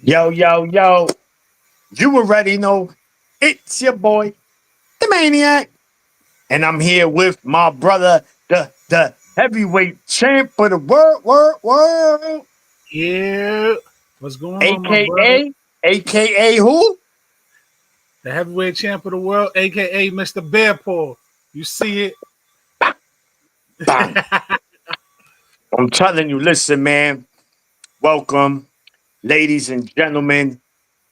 Yo, yo, yo. You already know it's your boy, the Maniac. And I'm here with my brother, the heavyweight champ of the world. Yeah. What's going on, my brother? AKA who? The heavyweight champ of the world, aka Mr. Bearpaw. You see it? Bang. I'm telling you, listen, man. Welcome, ladies and gentlemen,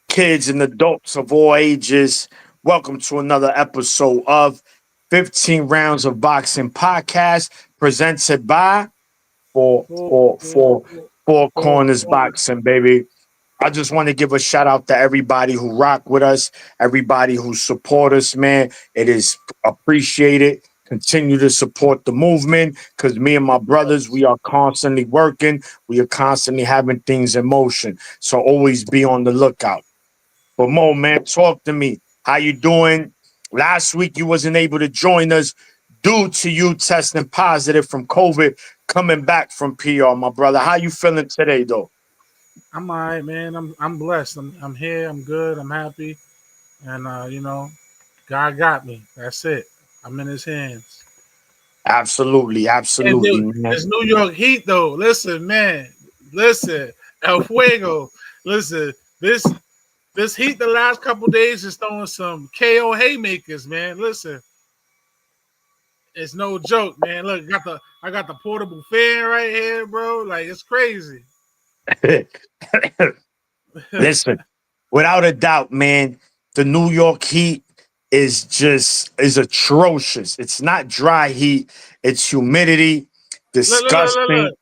kids and adults of all ages. Welcome to another episode of 15 Rounds of Boxing Podcast presented by Four, Four, four, four, four, four four, corners four. boxing, baby. I just want to give a shout out to everybody who rock with us, everybody who support us, man. It is appreciated. Continue to support the movement because me and my brothers, we are constantly working. We are constantly having things in motion. So always be on the lookout. But Mo, man, talk to me. How you doing? Last week you wasn't able to join us due to you testing positive from COVID, coming back from PR, my brother. How you feeling today, though? I'm all right, man. I'm blessed. I'm here. I'm good. I'm happy. And God got me. That's it. I'm in his hands. Absolutely, And absolutely, man. this New York Heat, though. Listen, man. Listen, El Fuego. Listen, this Heat the last couple days is throwing some KO haymakers, man. Listen, it's no joke, man. Look, I got the portable fan right here, bro. Like it's crazy. Listen, without a doubt, man, the New York Heat is atrocious. It's not dry heat, it's humidity, disgusting. Look.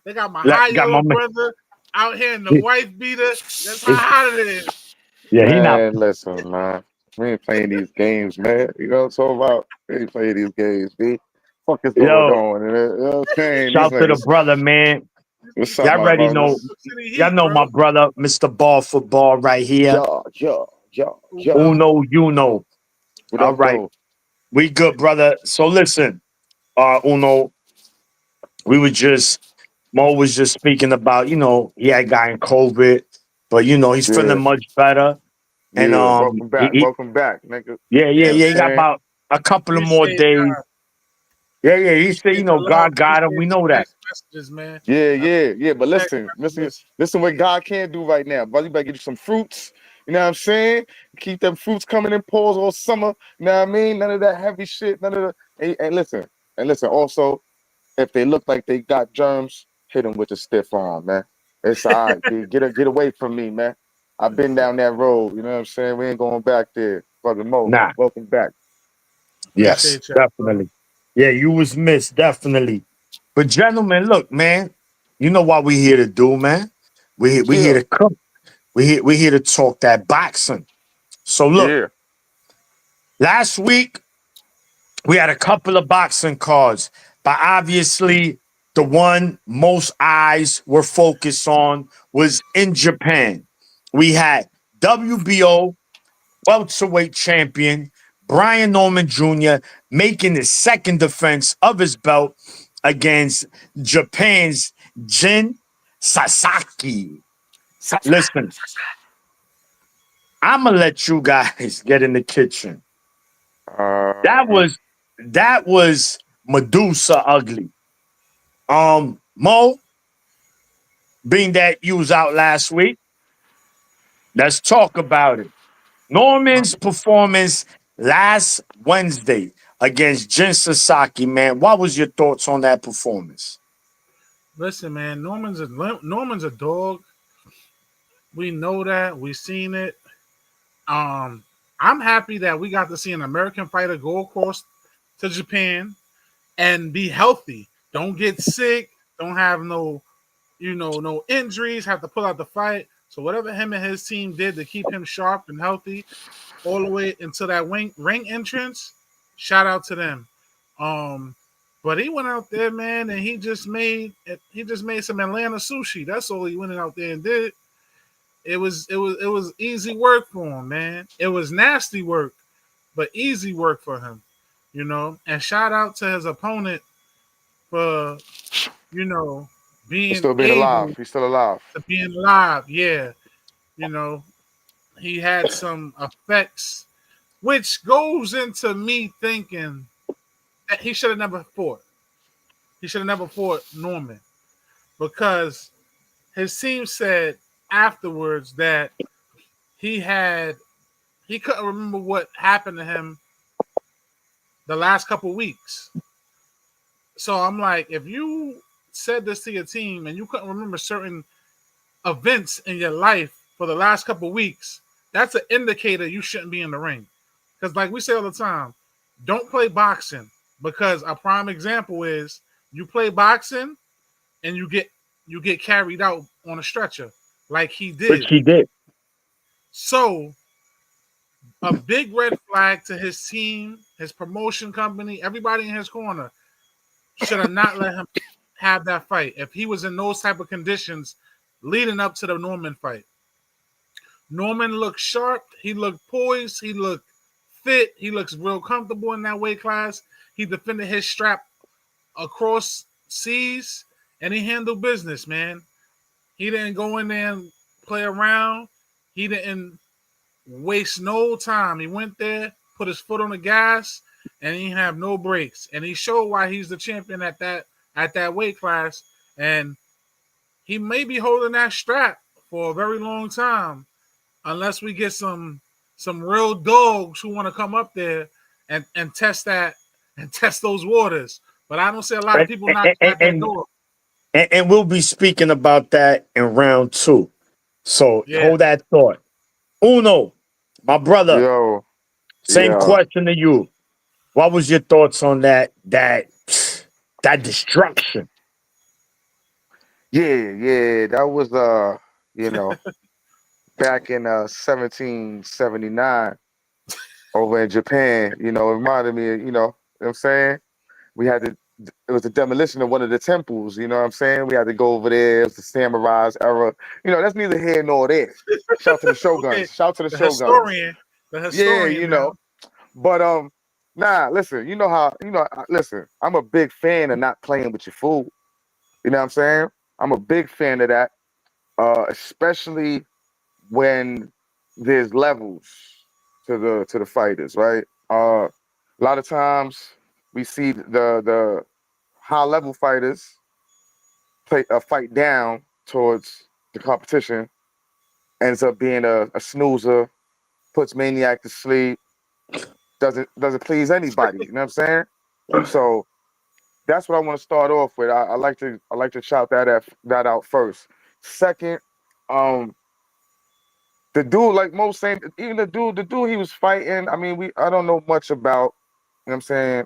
They got my Like, high got my yo man. brother out here in the wife beater. That's how hot it is. Yeah, he not. Man, listen, man. We ain't playing these games, man. You know what I'm talking about? We ain't playing these games, B. Fuck is going Yo, on? You know what I'm saying? These shout to the niggas. brother, man. What's up, Y'all my already brother? know. New City Y'all Heat, know my bro. brother, Mr. Ball Football, right here. Yeah. UnoYouKno. What All up, right, though? we good, brother. So listen, Uno, we were just Mo was just speaking about, he had gotten COVID, but he's feeling Yeah, much better. And yeah. Welcome back. he Welcome back, nigga. yeah, You yeah, know what I'm yeah, he got saying? about a couple of more Appreciate days. God. Yeah. He said, Appreciate the love. God got him. Appreciate We the know that. text messages, man. I Yeah. But text listen, messages. listen what God can't do right now. Brother, you better get you some fruits. You know what I'm saying? Keep them fruits coming in pause all summer. You know what I mean? None of that heavy shit. None of the and listen, also, if they look like they got germs, hit them with the stiff arm, man. It's all right, dude. Get away from me, man. I've been down that road. You know what I'm saying? We ain't going back there. Brother Mo, Nah. welcome back. Yes, Appreciate y'all, bro. definitely. Yeah, you was missed, definitely. But gentlemen, look, man, you know what we here to do, man. We here Yeah, to cook. We here to talk that boxing. So look, yeah, last week we had a couple of boxing cards, but obviously the one most eyes were focused on was in Japan. We had WBO welterweight champion Brian Norman Jr. making his second defense of his belt against Japan's Jin Sasaki. Listen, I'm gonna let you guys get in the kitchen. That uh, was that was Medusa ugly. Mo, being that you was out last week, let's talk about it. Norman's performance last Wednesday against Jin Sasaki, man. What was your thoughts on that performance? Listen, man. Norman's a dog. We know that. We seen it. Um, I'm happy that we got to see an American fighter go across to Japan and be healthy. Don't get sick. Don't have no injuries. Have to pull out the fight. So whatever him and his team did to keep him sharp and healthy all the way into that ring entrance, shout out to them. Um, but he went out there, man, and he just made some Atlanta sushi. That's all he went out there and did. It was easy work for him, man. It was nasty work, but easy work for him, And shout out to his opponent for you know he's being still being alive. able He's still alive. to being alive. Yeah, You know, he had some effects, which goes into me thinking that he should have never fought. He should have never fought Norman because his team said afterwards that he had he couldn't remember what happened to him the last couple weeks. So I'm like, if you said this to your team and you couldn't remember certain events in your life for the last couple weeks, that's an indicator you shouldn't be in the ring. Because like we say all the time, don't play boxing because a prime example is you play boxing and you get carried out on a stretcher like he Which did. he did. So a big red flag to his team, his promotion company, everybody in his corner should have not let him have that fight if he was in those type of conditions leading up to the Norman fight. Norman looked sharp. He looked poised. He looked fit. He looks real comfortable in that weight class. He defended his strap across seas, and he handled business, man. He didn't go in there and play around. He didn't waste no time. He went there, put his foot on the gas, and he didn't have no breaks. And he showed why he's the champion at that weight class. And he may be holding that strap for a very long time, unless we get some real dogs who want to come up there and test that and test those waters. But I don't see a lot of And, people knocking and, at that and, door. and we'll be speaking about that in round 2. So Yeah. hold that thought. Uno, my brother, Yo, same yeah, question to you. What was your thoughts on that destruction? yeah. That was you know, back in 1779 over in Japan. You know, it reminded me of, what I'm saying? We had to it was the demolition of one of the temples, you know what I'm saying? We had to go over there, it was the samurai's era. That's neither here nor there. Shout to the Okay. shoguns. Shout to the The shoguns. historian. The Yeah, historian now. But nah, listen, you know how listen, I'm a big fan of not playing with your food. You know what I'm saying? I'm a big fan of that. Especially when there's levels to the fighters, right? A lot of times we see the high level fighters play a fight down towards the competition, ends up being a snoozer, puts Maniac to sleep, doesn't please anybody. You know what I'm saying? So that's what I want to start off with. I like to shout that out first. Second, um, the dude, like most saying, even the dude he was fighting. I mean, I don't know much about. You know what I'm saying?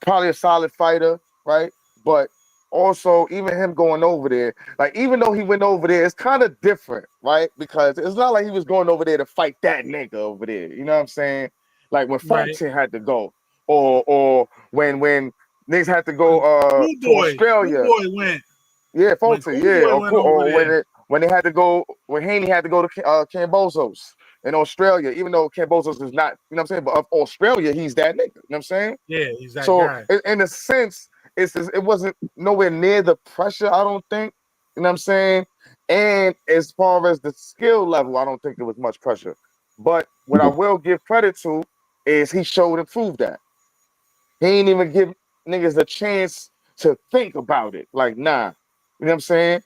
Probably a solid fighter, right? But also, even him going over there, like even though he went over there, it's kind of different, right? Because it's not like he was going over there to fight that nigga over there. You know what I'm saying? Like when Right. Fulton had to go, or when niggas had to go When Cool to Boy. Cool Australia. Boy went. Yeah, When Fulton, Cool yeah, Boy or went over or there. when they had to go when Haney had to go to Cambozos in Australia, even though Cambozos is not, you know what I'm saying, but of Australia, he's that nigga. You know what I'm saying? Yeah, he's that So guy. in a sense, it wasn't nowhere near the pressure, I don't think. You know what I'm saying? And as far as the skill level, I don't think there was much pressure. But what I will give credit to is he showed and proved that. He ain't even give niggas a chance to think about it. Like, nah. You know what I'm saying?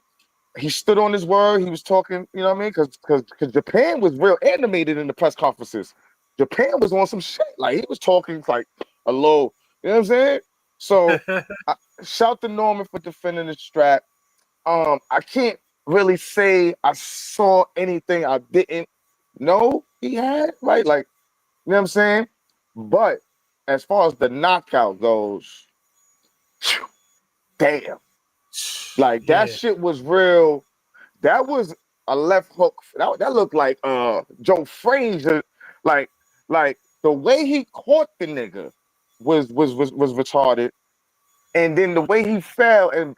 He stood on his word. He was talking, you know what I mean? Because Japan was real animated in the press conferences. Japan was on some shit. Like he was talking like a low, you know what I'm saying? So shout to Norman for defending the strap. I can't really say I saw anything I didn't know he had, right? Like, you know what I'm saying? But as far as the knockout goes, damn. Like that Yeah. shit was real. That was a left hook. That looked like Joe Frazier. Like like the way he caught the nigga was retarded. And then the way he fell and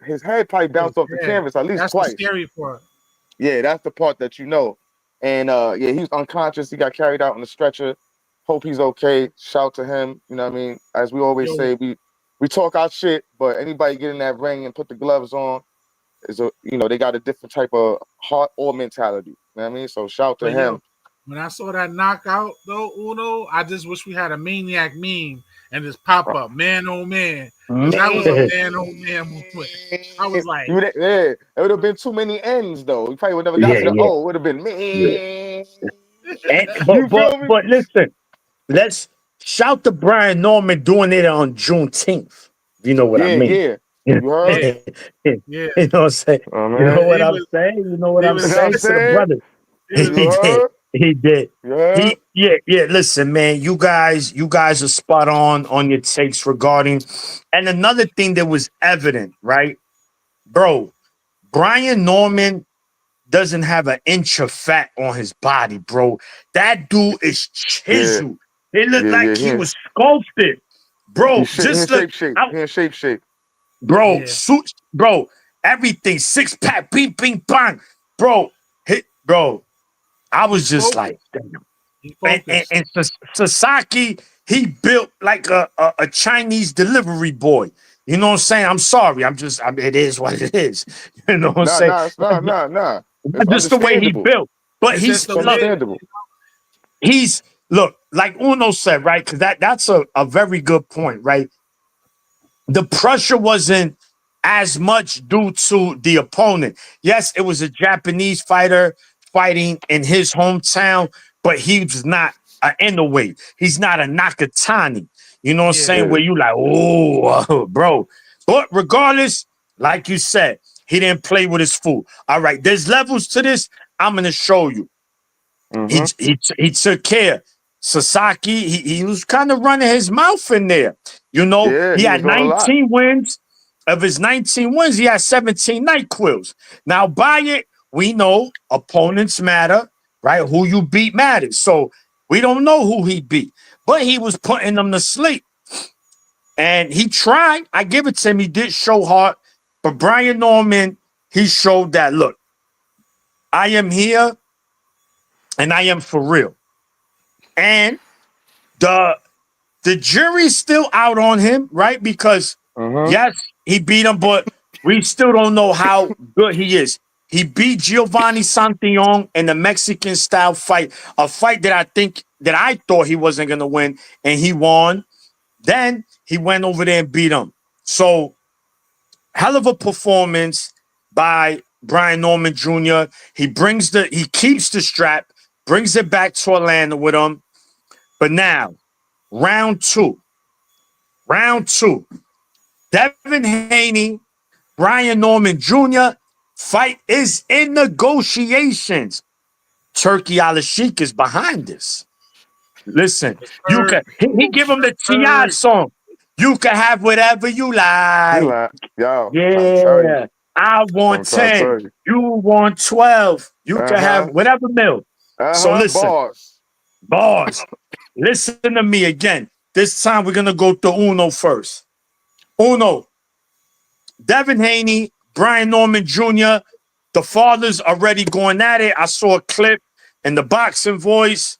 his head probably Oh, bounced off the yeah. canvas at least That's the twice. scary part. Yeah, that's the part that you know. And yeah, he was unconscious. He got carried out on the stretcher. Hope he's okay. Shout to him. You know what I mean? As we always Yo, say, we talk our shit, but anybody get in that ring and put the gloves on, is a they got a different type of heart or mentality. You know what I mean? So shout to But him. yo, when I saw that knockout though, Uno, I just wish we had a Maniac meme and just pop up, man oh man, because that was a Man. man oh man moment. I was like, Yeah, it would have been too many N's though. You probably would never got Yeah, to the yeah, O. It would have been yeah. man. And You feel me? but listen, let's shout to Brian Norman doing it on Juneteenth. You know what I Yeah, mean? yeah. You You heard? yeah, yeah. know what I'm saying? Oh You know man. what He I'm was, saying? You know what he I'm You know was, what I'm saying to the saying? brother? he was. You He did. heard? He did. You heard? Yeah. Listen, man, you guys are spot on your takes regarding. And another thing that was evident, right, bro? Brian Norman doesn't have an inch of fat on his body, bro. That dude is Yeah, chiseled. It looked yeah. like he was sculpted, bro. He in Just look, shape. out, He in shape. bro. Yeah, Suit, bro. Everything, six pack, ping, ping, bang, bro. Bro. I was he's just focused. like, damn. He And, focused. and Sasaki, he built like a Chinese delivery boy. You know what I'm saying? I'm sorry. It is what it is. You know what I'm saying? Nah. It's That's just the way he understandable. built. But It's just he's the It's look, way. understandable. he's look, like Uno said, right? Because that's a very good point, right? The pressure wasn't as much due to the opponent. Yes, it was a Japanese fighter fighting in his hometown, but he was not an Inoue. He's not a Nakatani. You know what I'm Yeah, saying? Yeah. Where you like, oh, bro. But regardless, like you said, he didn't play with his food. All right, there's levels to this. I'm gonna show you. He Mm-hmm. he took care. Sasaki, he was kind of running his mouth in there. You know, Yeah, he he had was doing a lot. 19 wins. Of his 19 wins, he had 17 night quills. Now, by it, we know opponents matter, right? Who you beat matters. So we don't know who he beat, but he was putting them to sleep. And he tried. I give it to him. He did show heart. But Brian Norman, he showed that, look, I am here and I am for real. And the the jury's still out on him, right? Because Mm-hmm. yes, he beat him, but we still don't know how good he is. He beat Giovanni Santillon in the Mexican style fight, a fight that I thought he wasn't gonna win, and he won. Then he went over there and beat him. So hell of a performance by Brian Norman Jr. He keeps the strap, brings it back to Orlando with him. But now, round two. Round two. Devin Haney, Brian Norman Jr. Fight is in negotiations. Turkey Al Sheik is behind this. Listen, it's you heard. can he give him the T.I. Heard. song. You can have whatever you You like. like, yo, I'm trying to tell you. Yeah. I want I'm trying to 10. tell you. You want 12. You can have Uh-huh. whatever mil. So listen, Bars. boss, listen to me again. This time we're gonna go to Uno first. Uno, Devin Haney, Brian Norman Jr., the fathers already going at it. I saw a clip in the boxing voice,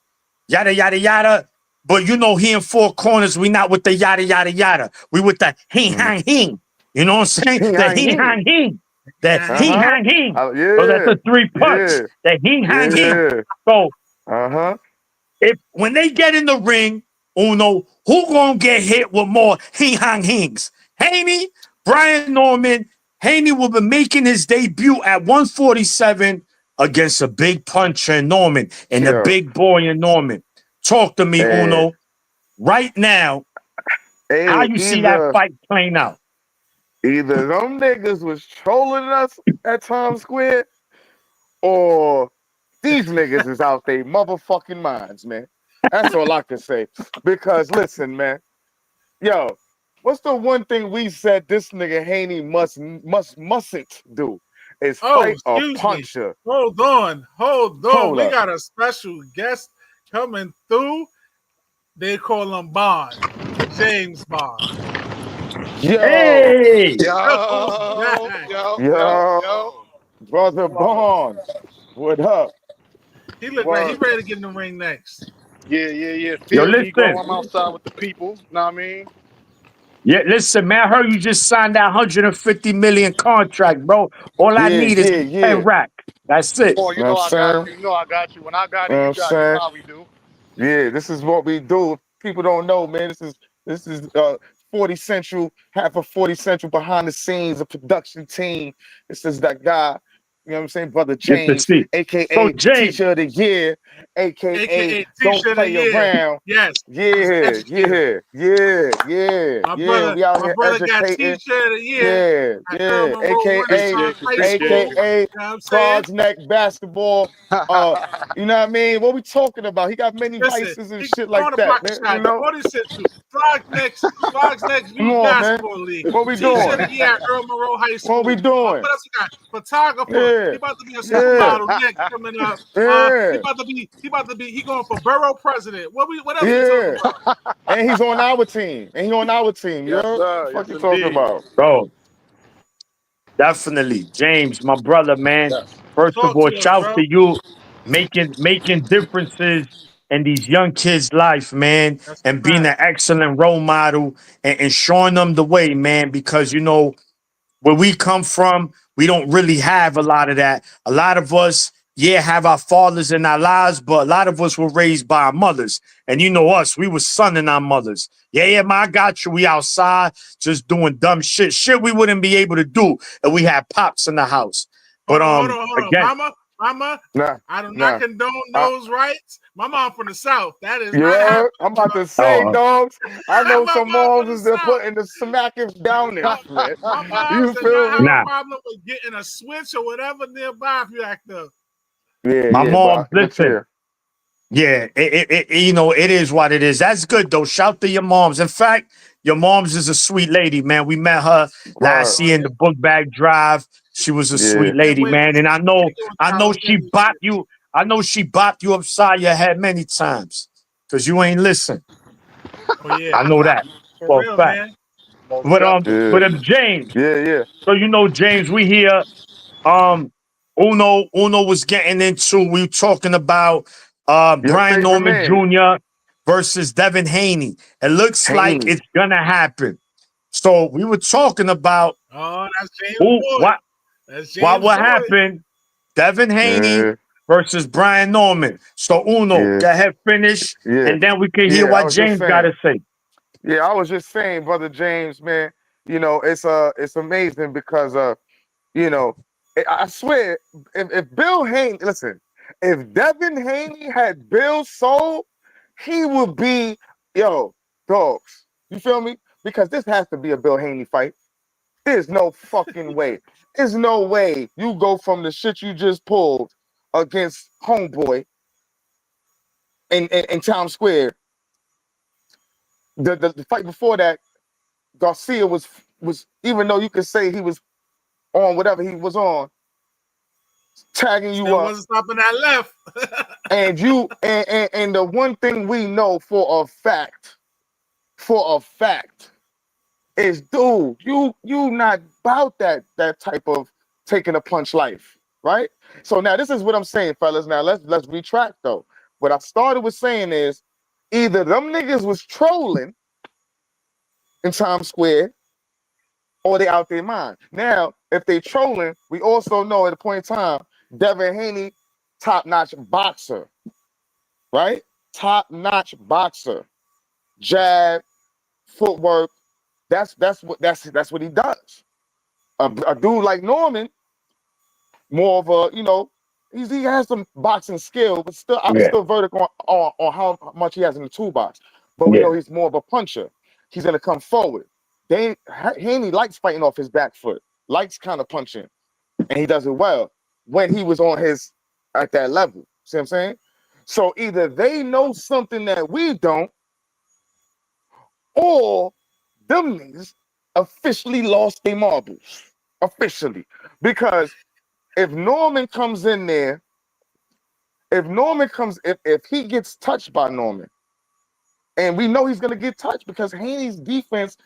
yada, yada, yada. But you know, he in four corners, we not with the yada, yada, yada. We with the hing, Mm-hmm. hang, hing. You know what I'm saying? The hing, hang, hing. The hing, Uh-huh. hang, hing. So that's Yeah. a three punch. Yeah. The hing, hang, hing. Yeah. So Uh-huh. if when they get in the ring, Uno, who gonna get hit with more hing hang hings? Haney, Brian Norman. Haney will be making his debut at 147 against a big puncher in Norman and the Yo. big boy in Norman. Talk to me, Hey, Uno. Right now, how hey, you see that either fight playing out? them niggas was trolling us at Times Square, or these niggas is out their motherfucking minds, man. That's all I can say. Because listen, man, yo, what's the one thing we said this nigga Haney mustn't do? Is Oh, fight a excuse me. puncher. Hold on. Hold We up. got a special guest coming through. They call him Bond. James Bond. Yo, Hey, yo, brother Bond, what up? He looked like he Word. ready to get in the ring next. Yeah. yo, Feel me, bro. listen. I'm outside with the people. Know what I mean? Yeah, listen, man. I heard you just signed that 150 million contract, bro. All I need is 10 rack. That's it. Boy, you know I got you. You know I got you. When I got it, you got it. You know how we do. Yeah, this is what we do. People don't know, man. This is 40 Central, half of 40 Central behind the scenes, a production team. This is that guy, you know what I'm saying, Brother Get to James, see. So aka James, Teacher of the Year, aka Don't T-shirt of the Play year. Around. Yes. Yeah. We out here brother got educating. T-shirt of the year. AKA Frogs Neck Basketball. You know what I mean? What we talking about? He got many vices and shit like that, man. You know? 40 Central, Frogs Next Come Youth on, man. Basketball League. What we T-shirt doing? of the year at Earl Monroe High School. What we doing? What else we got? Photographer. Yeah. He about to be a supermodel next coming up. He going for borough president. What else we talking about? And he's on our team. And he on our team, Yes, yo. sir. What the fuck Yes, you talking indeed. about? bro, definitely. James, my brother, man. Yes. First of Talk all, to us, shout bro. to you making differences in these young kids' life, man, That's and being an fact. excellent role model and showing them the way, man, because you know where we come from, we don't really have a lot of that. A lot of us, yeah, have our fathers in our lives, but a lot of us were raised by our mothers. And you know us, we were sonning our mothers. Yeah, man, I got you. We outside just doing dumb shit we wouldn't be able to do if we had pops in the house. But Hold on. again, Mama, I do not condone those rights. My mom from the South. That is not happening. I'm about to say, dogs. I know some moms is there putting the smackers down there. My mom You does feel not have me? a problem with getting a switch or whatever nearby if you act up. my mom, listen. Yeah. Yeah, you know, it is what it is. That's good though. Shout to your moms. In fact, your mom's is a sweet lady, man. We met her last year in the book bag drive. She was a sweet lady, man. And I know she bopped you. I know she bopped you upside your head many times because you ain't listen. Oh yeah, I know that for for a real, fact. man. But James, Yeah. so you know, James, we here. Uno was getting into. We were talking about Brian favorite Norman man. Jr. versus Devin Haney. It looks like it's gonna happen. So we were talking about that's James Boyd. That's James what Boyd. happened. Devin Haney versus Brian Norman. So Uno, go ahead, finish, and then we can hear what James got to say. Yeah, I was just saying, Brother James, man. You know, it's amazing because you know, I swear, if Bill Haney, listen, if Devin Haney had Bill's soul, he would be, dogs. You feel me? Because this has to be a Bill Haney fight. There's no fucking way. There's no way you go from the shit you just pulled against Homeboy in Times Square. The fight before that, Garcia was even though you could say he was on whatever he was on, tagging you up. Wasn't stopping that left. and you and the one thing we know for a fact, is dude, you not about that type of taking a punch life, right? So now this is what I'm saying, fellas. Now let's retract though. What I started with saying is either them niggas was trolling in Times Square or they out their mind. Now, if they trolling, we also know at a point in time, Devin Haney, top-notch boxer, right? Top-notch boxer. Jab, footwork. That's what he does. A dude like Norman, more of a, he has some boxing skill, but still I'm still vertical on how much he has in the toolbox. But we know he's more of a puncher. He's gonna come forward. Haney likes fighting off his back foot, likes kind of punching, and he does it well when he was at that level. See what I'm saying? So either they know something that we don't, or them niggas officially lost their marbles. Officially. Because if Norman comes in there, if he gets touched by Norman, and we know he's gonna get touched because Haney's defense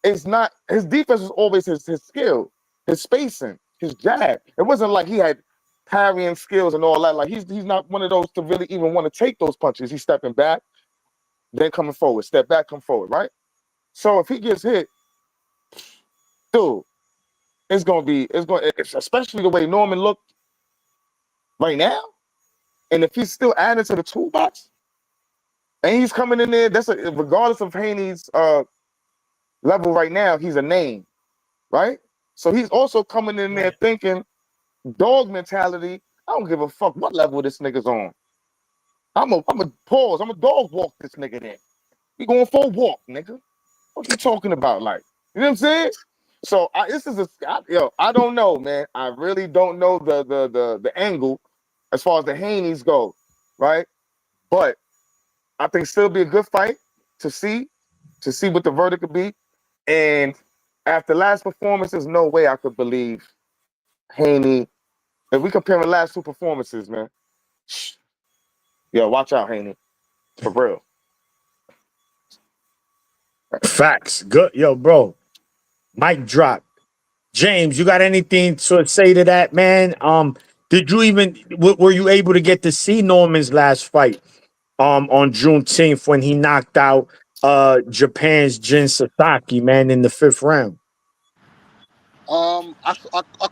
is always his skill, his spacing, his jab. It wasn't like he had parrying skills and all that. Like he's not one of those to really even want to take those punches. He's stepping back, then coming forward, step back, come forward, right? So if he gets hit, dude, it's especially the way Norman looked right now. And if he's still adding to the toolbox, and he's coming in there, regardless of Haney's level right now, he's a name, right? So he's also coming in there thinking dog mentality. I don't give a fuck what level this nigga's on. I'm a pause. I'm a dog walk this nigga there. We going for a walk, nigga. What you talking about? Like, you know what I'm saying? So I don't know, man. I really don't know the angle as far as the Haneys go, right? But I think still be a good fight to see what the verdict could be. And after last performance, there's no way I could believe Haney. If we compare the last two performances, man, watch out, Haney, for real. Facts. Good. Yo, bro. Mic drop. James, you got anything to say to that, man? Did you even were you able to get to see Norman's last fight on Juneteenth when he knocked out Japan's Jin Sasaki, man, in the 5th round? I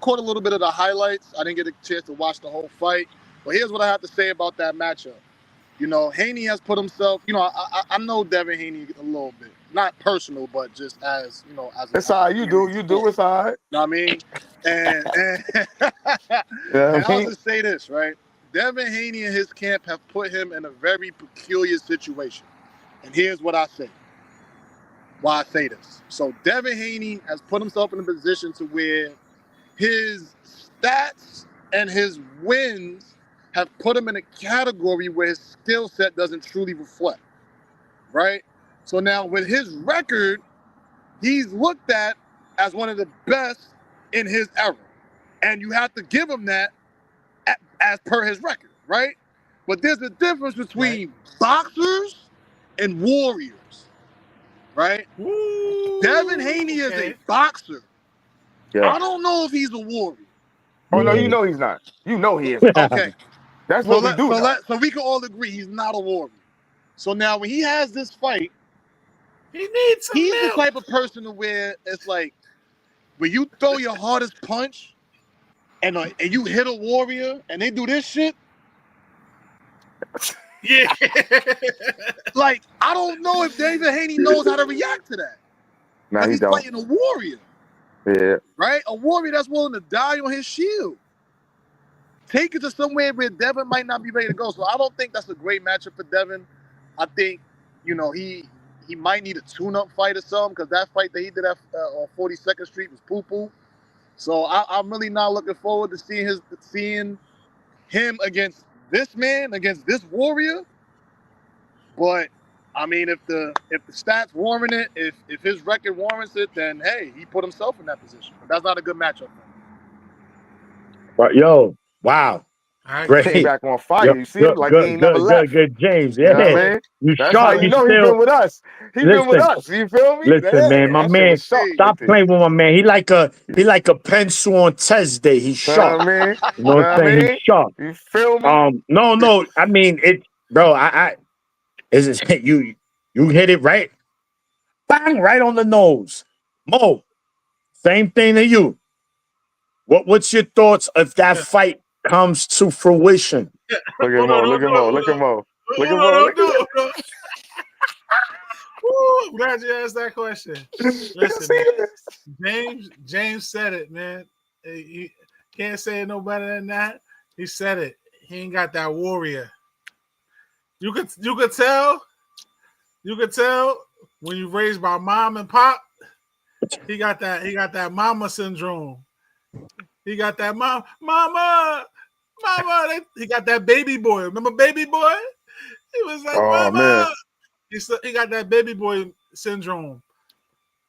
caught a little bit of the highlights. I didn't get a chance to watch the whole fight. But here's what I have to say about that matchup. You know, Haney has put himself, I know Devin Haney a little bit. Not personal, but just as, as It's all right. You do. It's all right. You know what I mean? And I'll just say this, right? Devin Haney and his camp have put him in a very peculiar situation. And here's what I say. Why I say this. So Devin Haney has put himself in a position to where his stats and his wins have put him in a category where his skill set doesn't truly reflect, right? So now with his record, he's looked at as one of the best in his era. And you have to give him that as per his record, right? But there's a difference between boxers and warriors, right? Ooh, Devin Haney is a boxer. Yeah. I don't know if he's a warrior. Oh, no, you know he's not. You know he is. Okay. That's what we do. So we can all agree he's not a warrior. So now when he has this fight, he's the type of person to where it's like when you throw your hardest punch and you hit a warrior and they do this shit. Yeah. Like, I don't know if David Haney knows how to react to that. Nah, he he's don't. fighting a warrior. Yeah. Right? A warrior that's willing to die on his shield. Take it to somewhere where Devin might not be ready to go. So I don't think that's a great matchup for Devin. I think, he might need a tune-up fight or something because that fight that he did on 42nd Street was poo-poo. So I'm really not looking forward to seeing him against this man, against this warrior. But I mean, if the stats warrant it, if his record warrants it, then hey, he put himself in that position. But that's not a good matchup for him. But yo, wow. Great. Came back on fire. You see, like he ain't never left. Good, James. Yeah, you know what I mean? That's sharp. how you know he's been with us. He's been with us. You feel me? Listen, man, my man. Stop playing with my man. He like a pencil on test day. He's sharp. You know what I'm saying? He's sharp. You feel me? No. I mean, bro. You hit it right, bang, right on the nose. Mo, same thing to you. What's your thoughts if that fight comes to fruition? Look at Mo. Look at Mo. Look at Mo. Look at Mo. I'm glad you asked that question. Listen, man, James said it, man. He can't say it no better than that. He said it. He ain't got that warrior. You could tell when you raised by mom and pop. He got that mama syndrome. He got that mama. He got that baby boy. Remember baby boy? He was like, mama. Man. He got that baby boy syndrome.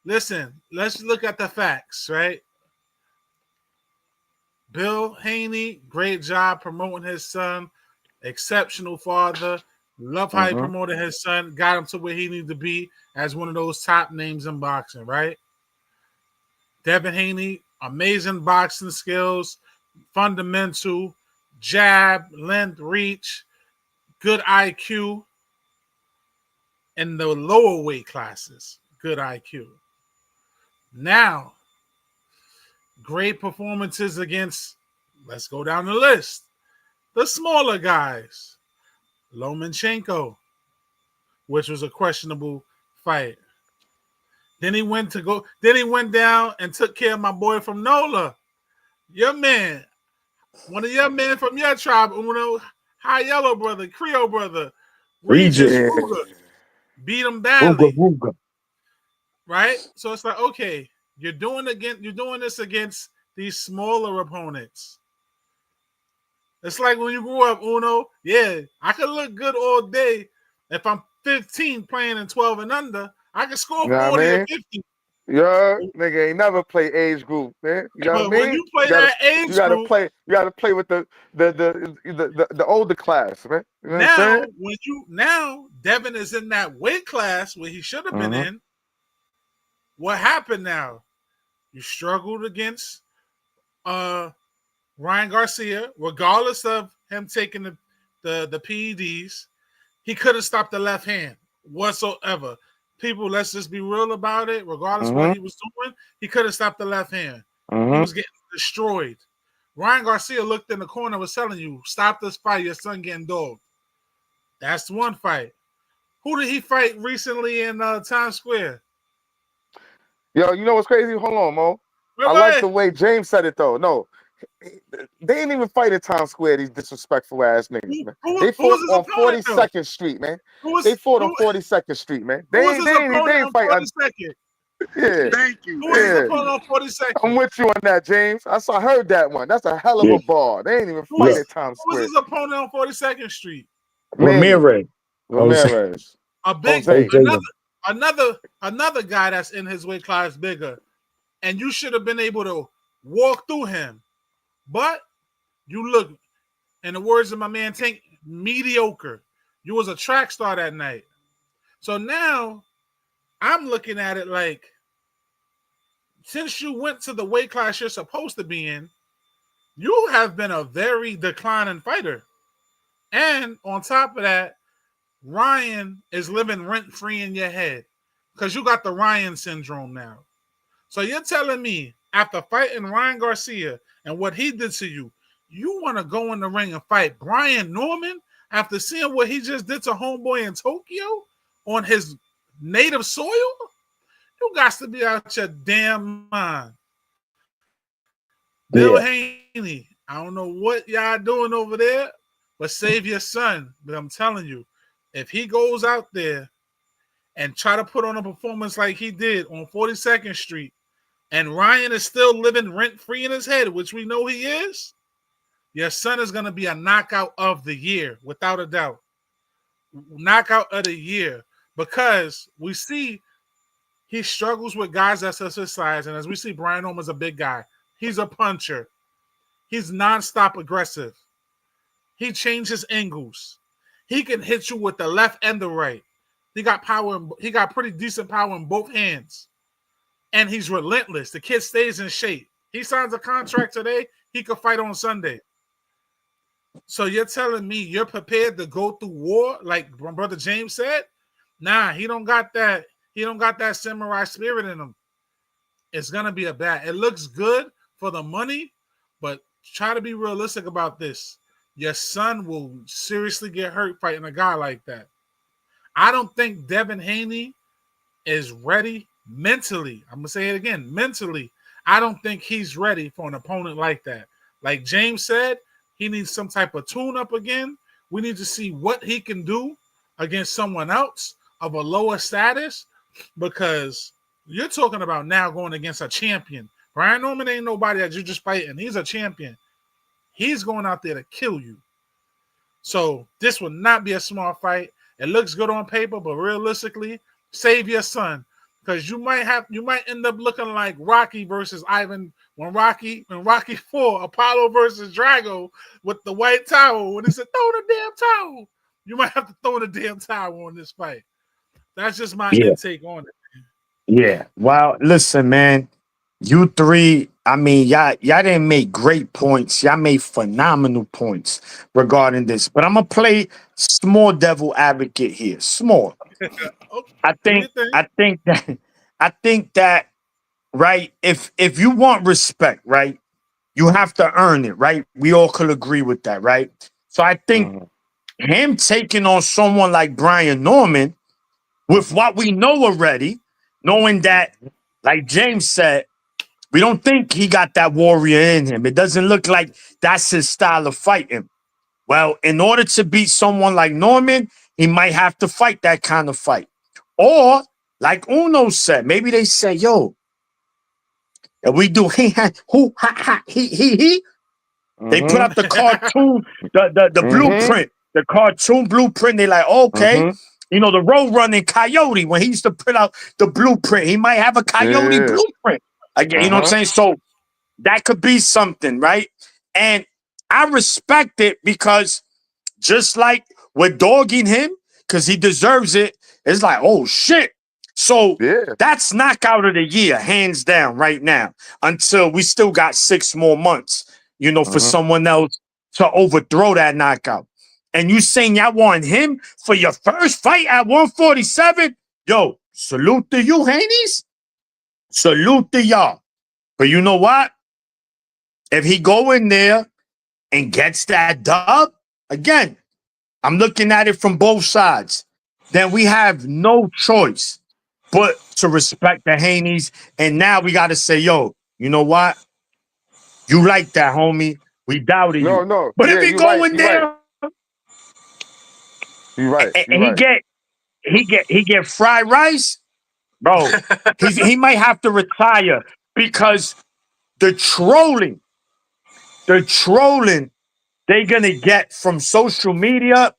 Listen, let's look at the facts, right? Bill Haney, great job promoting his son. Exceptional father. Love how he promoted his son. Got him to where he needed to be as one of those top names in boxing, right? Devin Haney, amazing boxing skills, fundamental, jab, length, reach, good IQ. In the lower weight classes, good IQ. Now, great performances against, let's go down the list, the smaller guys. Lomachenko, which was a questionable fight. Then he went down and took care of my boy from NOLA. Your man, one of your men from your tribe, Uno, High Yellow brother, Creole brother, Regis Regis. Ruger, beat him badly. Right? So it's like, okay, you're doing this against these smaller opponents. It's like when you grew up, Uno. Yeah, I could look good all day. If I'm 15 playing in 12 and under, I can score 40 or 50. Yeah, nigga ain't never play age group, man. You know what I mean? When you play that age group, you gotta play with the older class, man. You know what I'm saying? Now Devin is in that weight class where he should have been in. What happened now? You struggled against Ryan Garcia, regardless of him taking the PEDs. He couldn't stop the left hand whatsoever. People, let's just be real about it. Regardless of what he was doing, he couldn't stop the left hand. He was getting destroyed. Ryan Garcia looked in the corner, was telling you, stop this fight, your son getting dogged. That's one fight. Who did he fight recently in Times Square? Yo, you know what's crazy? Hold on, Mo. I like the way James said it, though. No, they ain't even fight at Times Square, these disrespectful ass niggas, man. They fought on 42nd Street, man. They fought on 42nd Street, man. They ain't fight on 42nd. Yeah. Thank you. Who was his opponent on 42nd? I'm with you on that, James. I heard that one. That's a hell of a bar. They ain't even fight at Times Square. Who was his opponent on 42nd Street? Ramirez. A big another guy that's in his weight class bigger. And you should have been able to walk through him. But you look, in the words of my man Tank, mediocre. You was a track star that night. So now I'm looking at it like, since you went to the weight class you're supposed to be in, you have been a very declining fighter. And on top of that, Ryan is living rent-free in your head because you got the Ryan syndrome now. So you're telling me after fighting Ryan Garcia and what he did to you, you want to go in the ring and fight Brian Norman after seeing what he just did to homeboy in Tokyo on his native soil? You got to be out your damn mind. Bill Haney, I don't know what y'all doing over there, but save your son. But I'm telling you, if he goes out there and try to put on a performance like he did on 42nd Street, and Ryan is still living rent-free in his head, which we know he is, your son is going to be a knockout of the year, without a doubt. Knockout of the year. Because we see he struggles with guys that's his size, and as we see, Brian Norman's a big guy. He's a puncher. He's nonstop aggressive. He changes angles. He can hit you with the left and the right. He got power. He got pretty decent power in both hands. And he's relentless. The kid stays in shape. He signs a contract today. He could fight on Sunday. So you're telling me you're prepared to go through war, like my brother James said? Nah, he don't got that. He don't got that samurai spirit in him. It's gonna be a bad. It looks good for the money, but try to be realistic about this. Your son will seriously get hurt fighting a guy like that. I don't think Devin Haney is ready mentally. I'm gonna say it again, mentally. I don't think he's ready for an opponent like that. Like James said, he needs some type of tune-up again. We need to see what he can do against someone else of a lower status, because you're talking about now going against a champion. Brian Norman ain't nobody that you're just fighting. He's a champion. He's going out there to kill you. So this will not be a small fight. It looks good on paper, but realistically, save your son. Because you might end up looking like Rocky versus Ivan when Rocky 4, Apollo versus Drago with the white towel. When he said, throw the damn towel. You might have to throw the damn towel on this fight. That's just my intake on it. Yeah. Well, listen, man. You three, I mean, y'all didn't make great points. Y'all made phenomenal points regarding this. But I'm gonna play small devil advocate here. Small. I think that right? If you want respect, right, you have to earn it, right? We all could agree with that, right? So I think him taking on someone like Brian Norman, with what we know already, knowing that, like James said, we don't think he got that warrior in him. It doesn't look like that's his style of fighting. Well, in order to beat someone like Norman, he might have to fight that kind of fight. Or, like Uno said, maybe they say, yo, if we do he ha who ha ha he. They put up the cartoon, the blueprint, the cartoon blueprint. They like, okay, you know, the road running coyote, when he used to print out the blueprint, he might have a coyote blueprint. Again, you know what I'm saying? So that could be something, right? And I respect it because just like we're dogging him because he deserves it, it's like, oh shit. So that's knockout of the year, hands down, right now, until we still got 6 more months, you know, for someone else to overthrow that knockout. And you saying y'all want him for your first fight at 147? Yo, salute to you, Haney's. Salute to y'all. But you know what? If he go in there and gets that dub, again, I'm looking at it from both sides. Then we have no choice but to respect the Haneys. And now we got to say, yo, you know what? You like that, homie. We doubted you. No. But if Yeah, he you're go right. in there You're right. and he get fried rice, bro, he might have to retire because the trolling they're gonna get from social media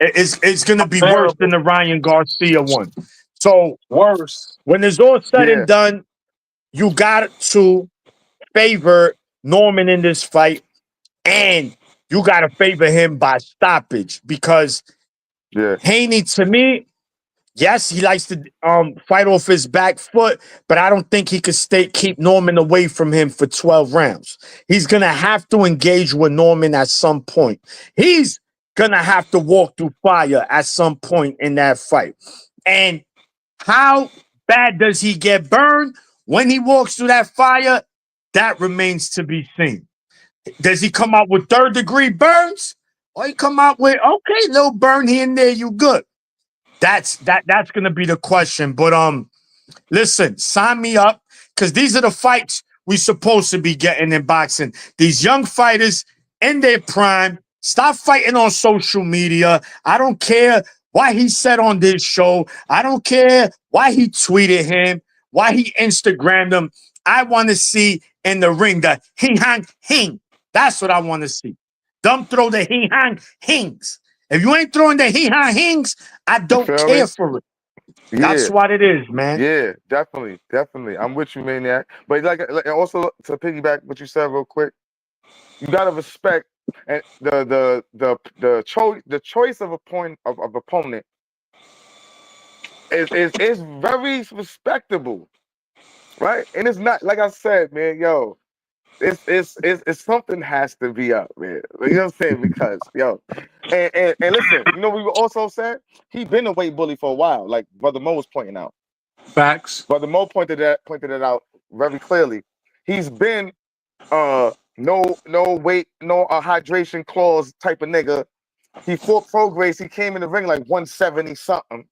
is gonna be worse than Terrible. the Ryan Garcia one. So Worse. when it's all said Yeah. and done, you got to favor Norman in this fight, and you got to favor him by stoppage because Yeah. Haney, to me, yes, he likes to fight off his back foot, but I don't think he could keep Norman away from him for 12 rounds. He's gonna have to engage with Norman at some point. He's gonna have to walk through fire at some point in that fight. And how bad does he get burned when he walks through that fire? That remains to be seen. Does he come out with 3rd-degree burns? Or he come out with, okay, little burn here and there, you good. That's gonna be the question. But listen, sign me up because these are the fights we supposed to be getting in boxing. These young fighters in their prime. Stop fighting on social media. I don't care why he said on this show. I don't care why he tweeted him, why he Instagrammed him. I want to see in the ring the hing hang hing. That's what I want to see. Them throw the hing hang hings. If you ain't throwing the hing hang hings, I You don't feel me? care for it. Yeah. That's what it is, man. Yeah, definitely. I'm with you, Maniac. But like also to piggyback what you said real quick, you gotta respect and the choice of a point of opponent is very respectable, right? And it's not like I said, man, yo, it's something has to be up, man. You know what I'm saying? Because and listen, you know we were also said he been a weight bully for a while, like Brother Mo was pointing out. Facts. Brother Mo pointed it out very clearly. He's been no weight, no hydration clause type of nigga. He fought Pro Grace. He came in the ring like 170 something.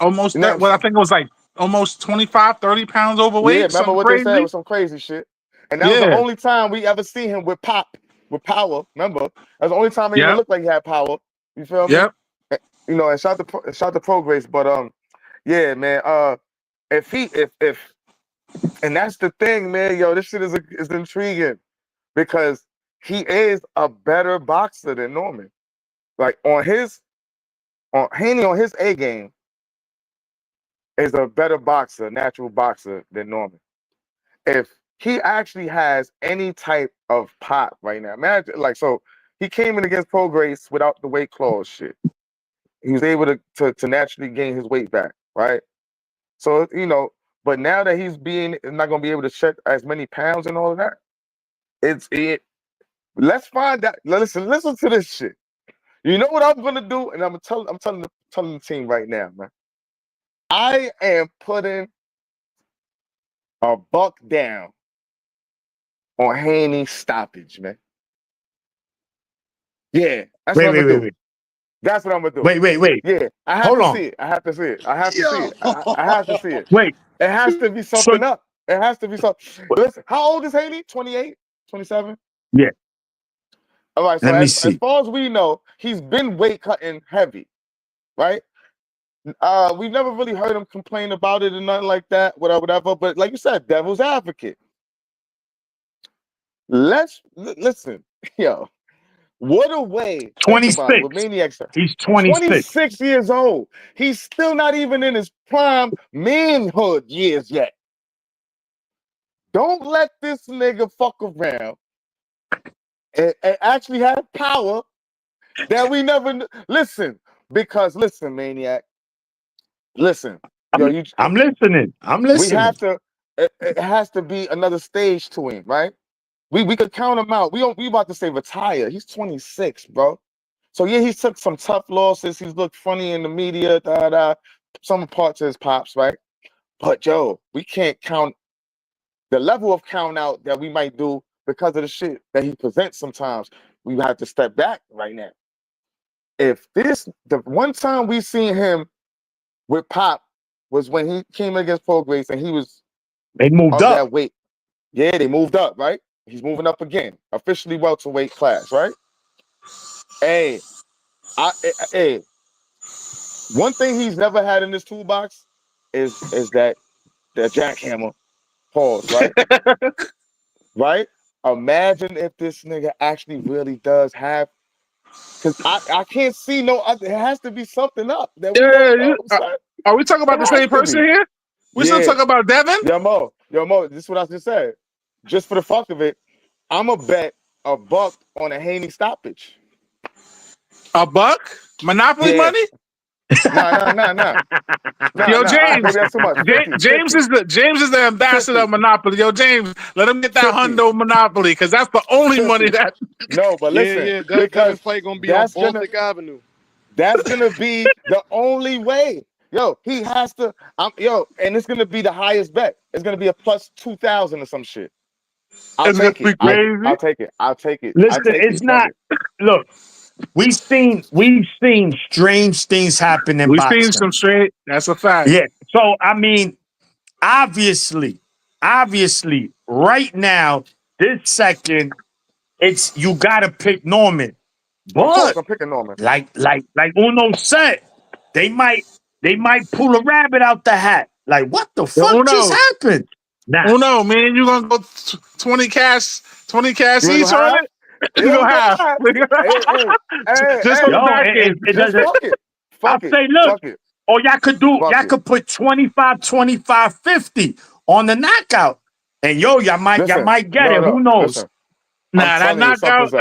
Almost You know what I'm well, I saying? think it was like almost 25, 30 pounds Yeah, overweight, remember something what they said? It crazy. was some crazy shit. And that was the Yeah. only time we ever seen him with power. Remember? That was the only time he even Yep. looked like he had power. You feel me? Yep. You know, and shout to Pro Grace. But yeah, man. If and that's the thing, man. Yo, this shit is intriguing because he is a better boxer than Norman. Like Haney on his A game is a better boxer, natural boxer than Norman. If he actually has any type of pop right now, imagine like so he came in against Pro Grace without the weight clause shit. He was able to naturally gain his weight back, right? So you know, but now that he's not gonna be able to check as many pounds and all of that, let's find out. Listen to this shit. You know what I'm gonna do, and I'm telling the team right now, man. I am putting a buck down on Haney stoppage, man. Yeah, that's what I'm gonna do. Wait. That's what I'm gonna do. Wait. Yeah, I have Hold to on. see it. I have to see it. I have to see it. Yo. I have to see it. Wait. It has to be something up. It has to be something. Listen, how old is Haney? 28, 27? Yeah. All right, so Let me as see. far as we know, he's been weight cutting heavy, right? We've never really heard him complain about it and nothing like that, whatever. But like you said, devil's advocate. Listen, yo. What a way. Think 26. about it, with Maniac. He's 26. 26 years old. He's still not even in his prime manhood years yet. Don't let this nigga fuck around and actually have power that we never listen. Because listen, Maniac. Listen. I'm listening. We have to. It has to be another stage to him, right? We could count him out. We about to say retire. He's 26, bro. So yeah, he took some tough losses. He's looked funny in the media, some parts of his pops, right? But yo, we can't count the level of count out that we might do because of the shit that he presents sometimes. We have to step back right now. If the one time we seen him with Pop was when he came against Paul Grace and he was They moved up that weight. Yeah, they moved up, right? He's moving up again, officially welterweight class, right? Hey, one thing he's never had in his toolbox is that jackhammer. Pause, right? Right? Imagine if this nigga actually really does have, because I can't see no other. It has to be something up that we don't know. Are we talking about the same person here? We still talking about Devin? Yo, Mo, this is what I just said. Just for the fuck of it, I'm going to bet a buck on a Haney stoppage. A buck? Monopoly money? Nah. Yo, James. Maybe that's too much. 50, James 50. is the ambassador 50. of Monopoly. Yo, James, let him get that 50. hundo Monopoly, because that's the only 50. money that. No, but listen, Devin's fight gonna be on Baltic Avenue. That's gonna be the only way. Yo, he has to. And it's gonna be the highest bet. It's gonna be a plus 2,000 or some shit. I'll take it. I'll take it. Listen, it's not. Look, we've seen strange things happen in boxing. We've seen some straight. That's a fact. Yeah. So I mean, obviously, right now, this second, it's you gotta pick Norman. But of course, I'm picking Norman. Like Uno said, they might pull a rabbit out the hat. Like, what the fuck just happened? Uno, man, you gonna go 20 cash each on it? You gonna have. Just for the back end. I'll say, look, or y'all could put 25, 50 on the knockout. And y'all might get it. Who knows? Listen. Nah, that knockout.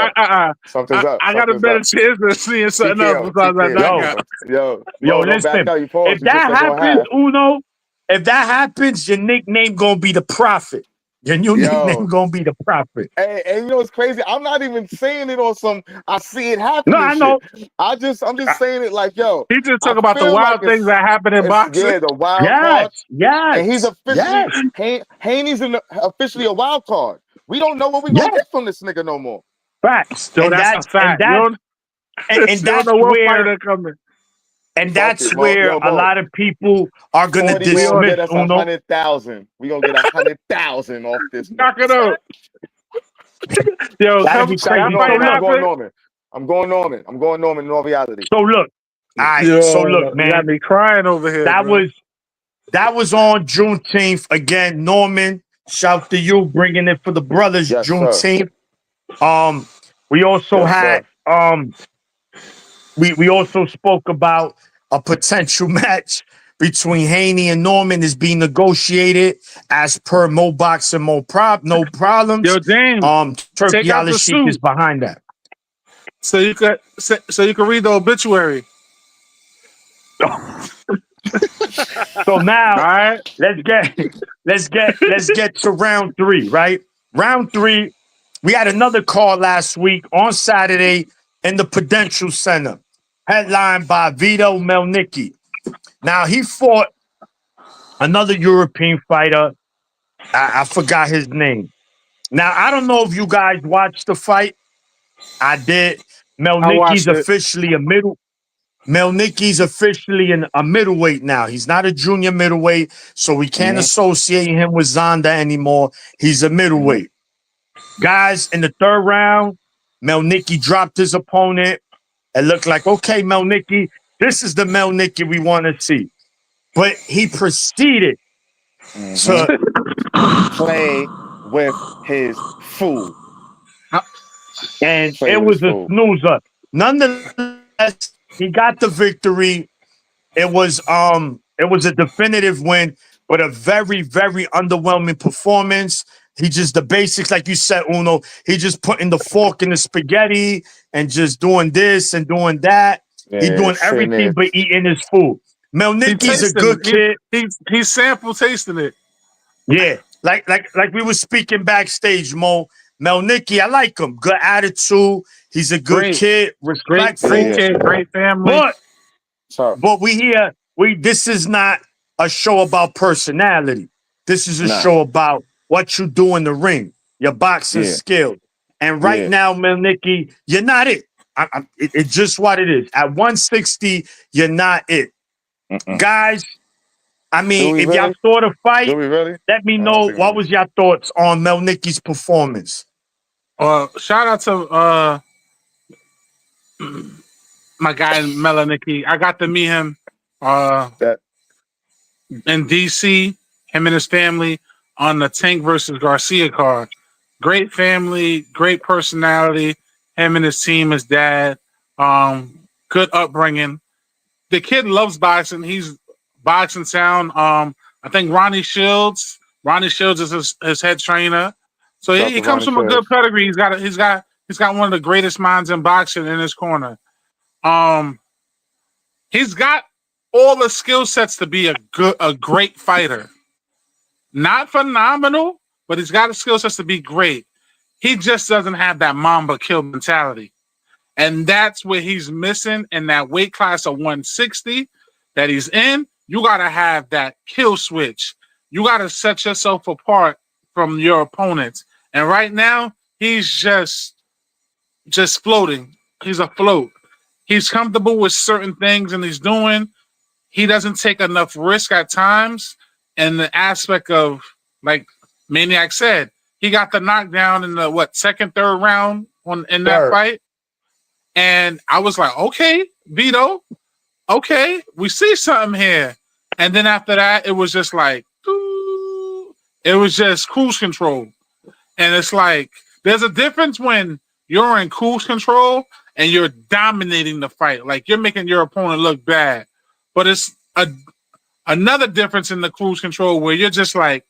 Something's up. I got a better chance of seeing something else besides that knockout. Yo, listen. If that happens, Uno, if that happens, your nickname gonna be the Prophet. Your new nickname gonna be the Prophet. And you know what's crazy? I'm not even saying it on some. I see it happen. No, I know. I'm just saying it like, yo. He just talk about the wild things that happen in boxing. Yeah, the wild cards. Yes. And he's officially Haney's officially a wild card. We don't know what we're gonna get from this nigga no more. Facts. So that's a fact. And that's where And that's where a lot of people are going to dismiss Uno. 100,000. We're going to get 100,000 off this. Knock it up. Yo, I'm going Norman in all reality. So look, man. You got me crying over here. That was on Juneteenth. Again, Norman, shout to you bringing it for the brothers, yes, Juneteenth. Sir. We also had we also spoke about a potential match between Haney and Norman is being negotiated as per Mo Boxing, no problems. Yo, James, Turkey Al-Sheikh is behind that. So you could read the obituary. So now, all right, let's get to round 3, right? Round 3, we had another call last week on Saturday in the Prudential Center, headlined by Vito Melnicki. Now, he fought another European fighter, I forgot his name. Now I don't know if you guys watched the fight. I did. I watched Melnicki's it. officially a middle. Melnicki's officially a middleweight now. He's not a junior middleweight, so we can't Mhm. associate him with Zonda anymore. He's a middleweight. Guys, in the third round, Melnicki dropped his opponent. It looked like, okay, Melnicki, this is the Melnicki we want to see. But he proceeded to, Play with his food. and Play it with his was a food. snoozer. Nonetheless, he got the victory. It was a definitive win, but a very, very underwhelming performance. He just the basics, like you said, Uno. He just putting the fork in the spaghetti and just doing this and doing that. He Yeah, doing sitting everything there. but eating his food. He Melnicki's a tasting good kid. it. He's sample tasting it. Yeah, like we were speaking backstage, Mo. Melnicki, I like him. Good attitude. He's a good Great, kid, great respectful. kid, great family. But Tough. this is not a show about personality. This is a Nah. show about what you do in the ring, your boxing Yeah. skills. And right Yeah. now, Melnicki, you're not it. It's just what it is. At 160, you're not it. Guys, I mean, we if y'all really? saw the fight, Do we really? let me I don't know think what we- was your thoughts on Melnicki's performance. Shout out to my guy Melanicki. I got to meet him That in DC, him and his family on the Tank versus Garcia card. Great family, great personality. Him and his team, his dad, good upbringing. The kid loves boxing. He's boxing sound. I think Ronnie Shields is his head trainer. So Shout out he to comes Ronnie from a good Shields. pedigree. He's got one of the greatest minds in boxing in his corner. He's got all the skill sets to be a great fighter. Not phenomenal, but he's got the skill sets to be great. He just doesn't have that Mamba kill mentality. And that's what he's missing in that weight class of 160 that he's in. You got to have that kill switch. You got to set yourself apart from your opponents. And right now, he's just floating. He's afloat. He's comfortable with certain things and he's doing. He doesn't take enough risk at times. And the aspect of, like Maniac said, he got the knockdown in the second, third round in that fight. And I was like, okay, Vito, okay, we see something here. And then after that, it was just like, it was just cruise control. And it's like, there's a difference when you're in cruise control and you're dominating the fight. Like you're making your opponent look bad. But it's another difference in the cruise control where you're just like,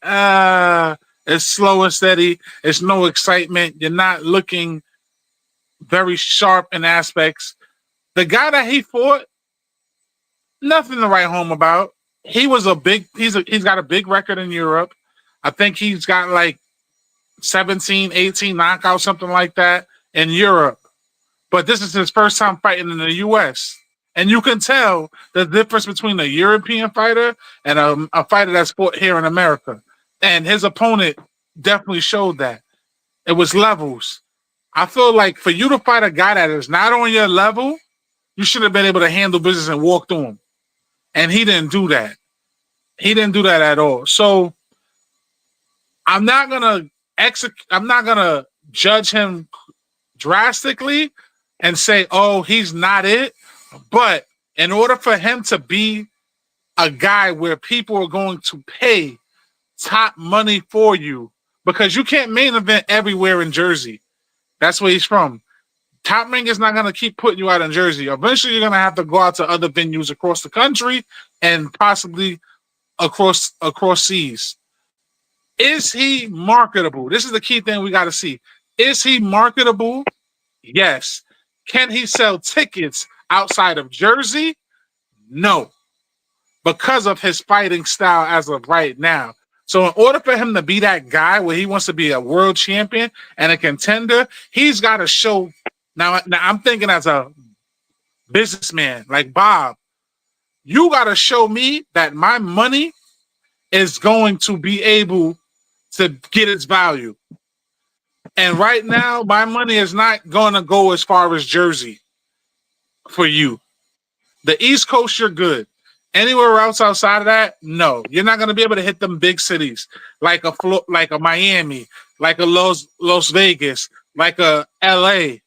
it's slow and steady. It's no excitement. You're not looking very sharp in aspects. The guy that he fought, nothing to write home about. He's got a big record in Europe. I think he's got like 17, 18 knockouts, something like that in Europe. But this is his first time fighting in the US. And you can tell the difference between a European fighter and a fighter that's fought here in America. And his opponent definitely showed that. It was levels. I feel like for you to fight a guy that is not on your level, you should have been able to handle business and walk through him. And he didn't do that. He didn't do that at all. So I'm not gonna judge him drastically and say, oh, he's not it. But in order for him to be a guy where people are going to pay top money for you, because you can't main event everywhere in Jersey. That's where he's from. Top Rank is not going to keep putting you out in Jersey. Eventually, you're going to have to go out to other venues across the country and possibly across seas. Is he marketable? This is the key thing we got to see. Is he marketable? Yes. Can he sell tickets outside of Jersey? No. Because of his fighting style as of right now. So in order for him to be that guy where he wants to be a world champion and a contender, he's got to show. Now I'm thinking as a businessman like Bob, you got to show me that my money is going to be able to get its value. And right now, my money is not going to go as far as Jersey for you. The East Coast, you're good. Anywhere else outside of that, no. You're not going to be able to hit them big cities like a Miami, like a Las Vegas, like a LA,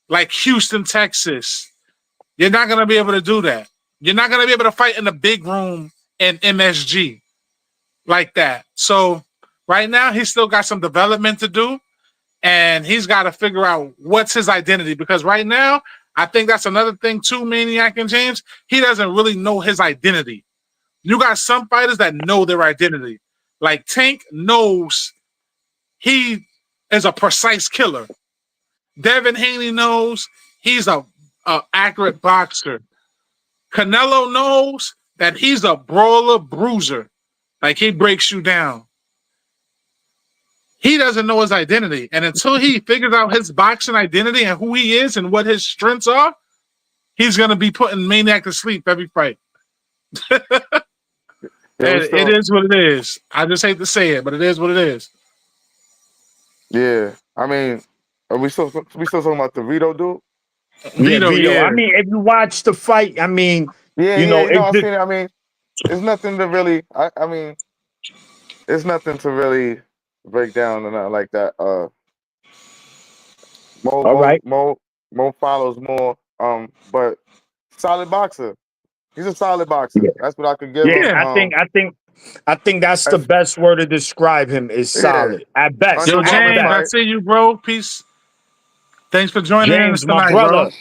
like Houston, Texas. You're not going to be able to do that. You're not going to be able to fight in the big room in MSG like that. So right now, he's still got some development to do, and he's got to figure out what's his identity, because right now, I think that's another thing too, Maniac and James. He doesn't really know his identity. You got some fighters that know their identity. Like Tank knows he is a precise killer. Devin Haney knows he's a accurate boxer. Canelo knows that he's a brawler bruiser. Like, he breaks you down. He doesn't know his identity. And until he figures out his boxing identity and who he is and what his strengths are, he's going to be putting Maniac to sleep every fight. It is what it is. I just hate to say it, but it is what it is. Yeah. I mean, are we still talking about the Vito dude? Vito. Yeah. I mean, if you watch the fight, I mean, Yeah, you know, I've seen it. I mean, it's nothing to really. I mean, it's nothing to really break down or nothing like that. Mo follows more. But solid boxer. He's a solid boxer. Yeah. That's what I could give him. I think that's the best word to describe him is solid. At best. Yo, Under James, I fight. see you, bro. Peace. Thanks for joining James, us tonight, my brother. bro.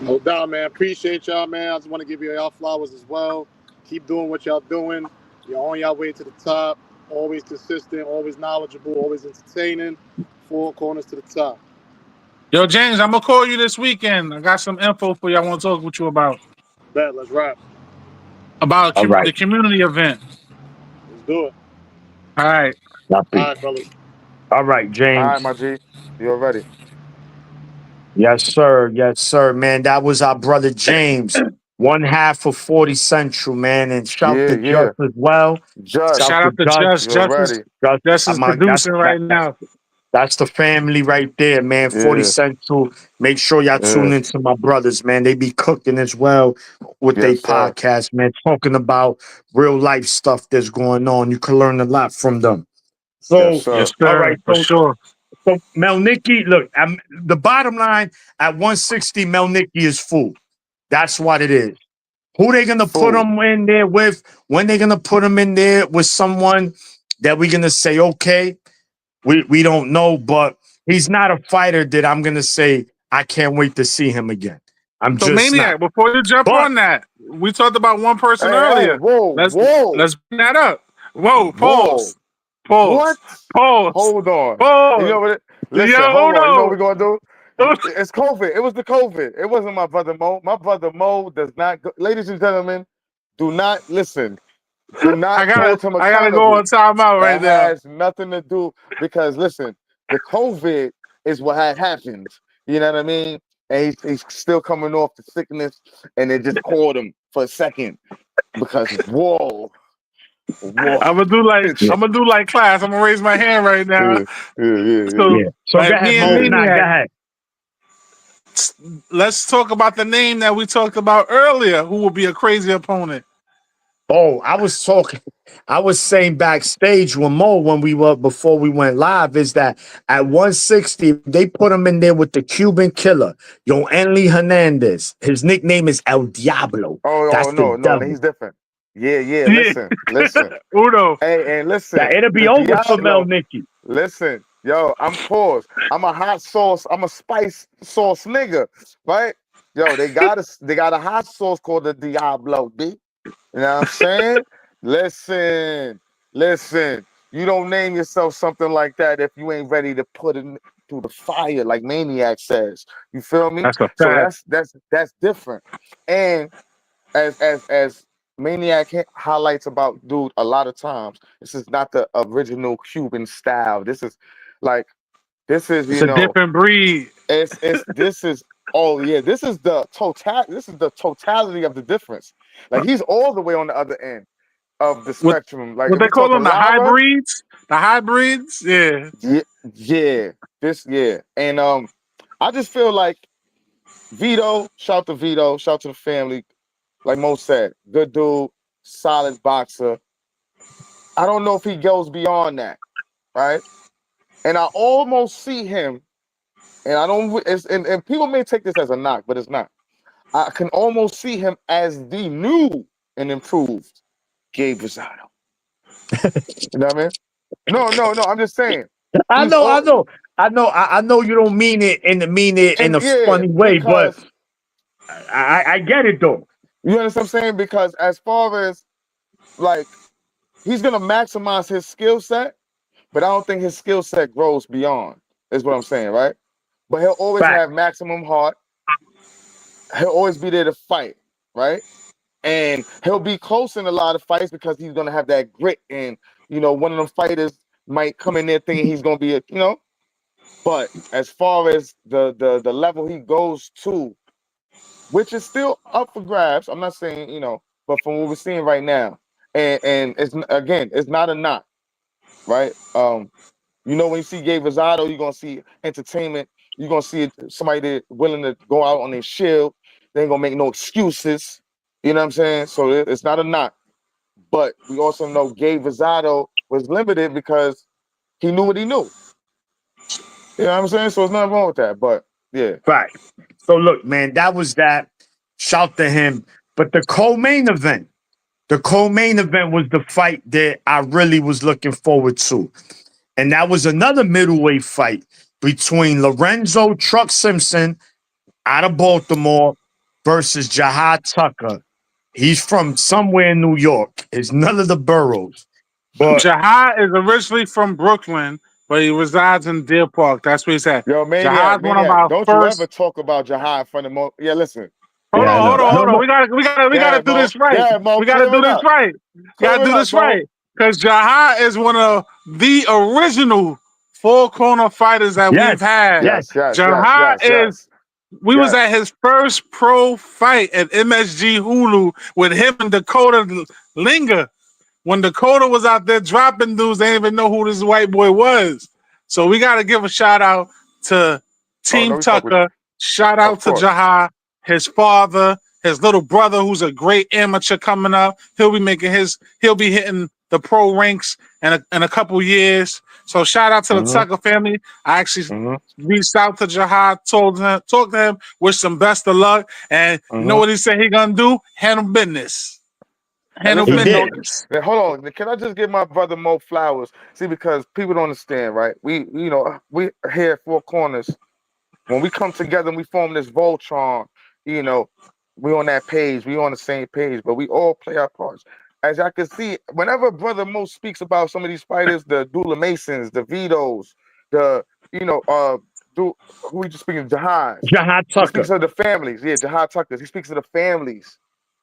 No doubt, man. Appreciate y'all, man. I just want to give y'all flowers as well. Keep doing what y'all doing. You're on your way to the top. Always consistent, always knowledgeable, always entertaining. 4 corners to the top. Yo, James, I'm going to call you this weekend. I got some info for you I want to talk with you about. Bet, let's rap. About All right. the community event. Let's do it. All right. All right, fellas. All right, James. All right, my G. You're ready. Yes, sir. Yes, sir, man. That was our brother James, one half of 40 Central, man. And shout to Just as well. Just. Shout out to Just. You're ready. Just is producing right now. That's the family right there, man. 40 Central. Make sure y'all tune into my brothers, man. They be cooking as well with their podcast, man. Talking about real life stuff that's going on. You can learn a lot from them. So, Yes, sir. all right. For sure. So Melnicki, look, the bottom line at 160, Melnicki is full. That's what it is. Who they gonna put him in there with? When they gonna put him in there with someone that we're gonna say, okay, we don't know, but he's not a fighter that I'm gonna say I can't wait to see him again. I'm so just Maniac, before you jump on that, we talked about one person earlier. Let's bring that up. Whoa, pause. What? Pause. Hold on. Pause. You know what? Listen, hold on. You know what we're gonna do? It's COVID. It was the COVID. It wasn't my brother Mo. My brother Mo does not go. Ladies and gentlemen, do not listen. Do not hold him accountable. I gotta go on timeout right now. That has nothing to do because listen, the COVID is what had happened. You know what I mean? And he's still coming off the sickness, and they just called him for a second because whoa. I'm gonna do like class. I'm gonna raise my hand right now. So go ahead, go ahead. Let's talk about the name that we talked about earlier. Who will be a crazy opponent? Oh, I was saying backstage when we were before we went live is that at 160 they put him in there with the Cuban killer, Yoanli Hernandez. His nickname is El Diablo. No, he's different. Yeah. Listen. Uno. Hey, listen. It'll be over for Melnicki. Listen, yo, I'm paused. I'm a hot sauce. I'm a spice sauce nigga, right? Yo, they got a hot sauce called the Diablo, B. You know what I'm saying? Listen. You don't name yourself something like that if you ain't ready to put it through the fire, like Maniac says. You feel me? That's a fact. So that's different. And as Maniac highlights about, dude, a lot of times this is not the original Cuban style. This is a different breed. This is the totality of the difference. Like he's all the way on the other end. of the spectrum. Like what if they we call them, talking the Lara, hybrids. The hybrids, yeah. yeah. And I just feel like Vito, shout to Vito, shout to the family. Like Mo said, good dude, solid boxer. I don't know if he goes beyond that, right? And I almost see him, and I don't. And people may take this as a knock, but it's not. I can almost see him as the new and improved Gabe Rosado. You know what I mean? No. I'm just saying. I He's know, I all know, I know you don't mean it in and a yeah, funny way, but because I get it though. you understand what I'm saying? Because as far as like he's gonna maximize his skill set, but I don't think his skill set grows beyond, is what I'm saying, right? But he'll always Fact. have maximum heart. He'll always be there to fight, right? And he'll be close in a lot of fights because he's gonna have that grit. And one of them fighters might come in there thinking he's gonna be But as far as the level he goes to, which is still up for grabs, I'm not saying but from what we're seeing right now, and it's not a knock, right? When you see Gabe Rosado, you're gonna see entertainment. You're gonna see somebody that willing to go out on their shield. They ain't gonna make no excuses. You know what I'm saying? So it's not a knock. But we also know Gabe Rosado was limited because he knew what he knew. You know what I'm saying? So there's nothing wrong with that. But yeah. Right. So look, man, that was that. Shout to him. But the co-main event was the fight that I really was looking forward to. And that was another middleweight fight between Lorenzo Truck Simpson out of Baltimore versus Jahad Tucker. He's from somewhere in New York. It's none of the boroughs. But Jahad is originally from Brooklyn, but he resides in Deer Park. That's what he said. Yo, Jahad's one of Maniac, our don't you ever first. talk about Jahad in front of Mo. Yeah, listen. Hold yeah, I on, know. hold on. No, We Yeah, gotta do Mo. this right. Yeah, Mo, We gotta clear do it this up. right. Clear Gotta it do up, this Mo. right. Because Jahad is one of the original four corner fighters that Yes, we've had. yes. Jahad is. We was at his first pro fight at MSG Hulu with him and Dakota Linger. When Dakota was out there dropping dudes, they didn't even know who this white boy was. So we got to give a shout out to Team Tucker. Shout out to Jahad, his father, his little brother, who's a great amateur coming up. He'll be hitting the pro ranks in a couple years. So shout out to the Tucker family. I actually reached out to Jahad, talked to him, wish him best of luck. And you know what he said he gonna do? Handle business. Handle Listen, business. hold on. Can I just give my brother Mo flowers? See, because people don't understand, right? We here at Four Corners, when we come together and we form this Voltron, we on that page, we on the same page, but we all play our parts. As I can see, whenever Brother Mo speaks about some of these fighters, the Dula Masons, the Vitos, who we just speaking, Jahad he speaks Tucker. of the families. Yeah, Jahad Tucker. He speaks of the families,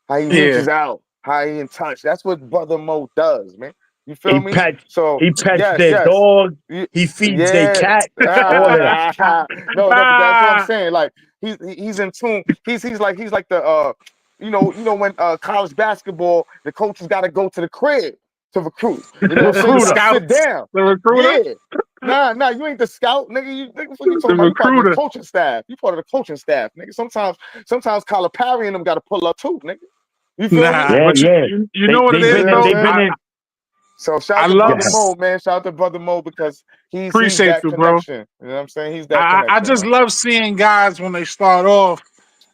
how he Yeah. reaches out, how he in touch. That's what Brother Mo does, man. You feel He me? pets So their yes. dog. He feeds their cat. All of that. No, but that's what I'm saying. Like he's in tune. He's like the when college basketball, the coaches got to go to the crib to recruit. You know what I'm saying? You gotta sit down. The recruiter? Yeah. Nah, you ain't the scout, nigga. What you talking The about? You part of the recruiter. coaching staff. You part of the coaching staff, nigga. Sometimes Calipari and them got to pull up too, nigga. You feel me? Yeah, But yeah. you know what it is, They've though? been in. So shout I out to love Brother Mo, man. Shout out to Brother Mo because he's appreciate that you, bro. connection. You know what I'm saying? He's that I connection. just man. love seeing guys when they start off.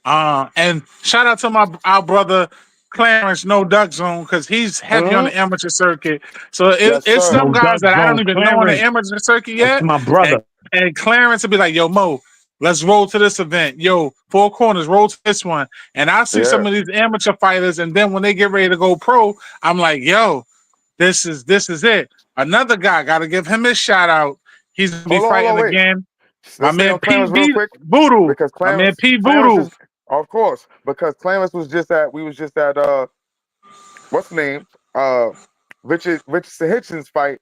And shout out to our brother Clarence, No Duck Zone, because he's heavy on the amateur circuit. So it's some No guys Duck that I don't Zone. even know on the Clarence. amateur circuit That's yet. my brother. And Clarence will be like, yo, Mo, let's roll to this event. Yo, Four Corners, roll to this one. And I see some of these amateur fighters, and then when they get ready to go pro, I'm like, yo, this is it. Another guy, got to give him his shout out. He's going to be fighting again. My Let's stay man on Clarence real quick. Voodoo. Because My man P Clarence Voodoo. is, of course, because Clarence was just at what's the name? Richard Hitchens fight.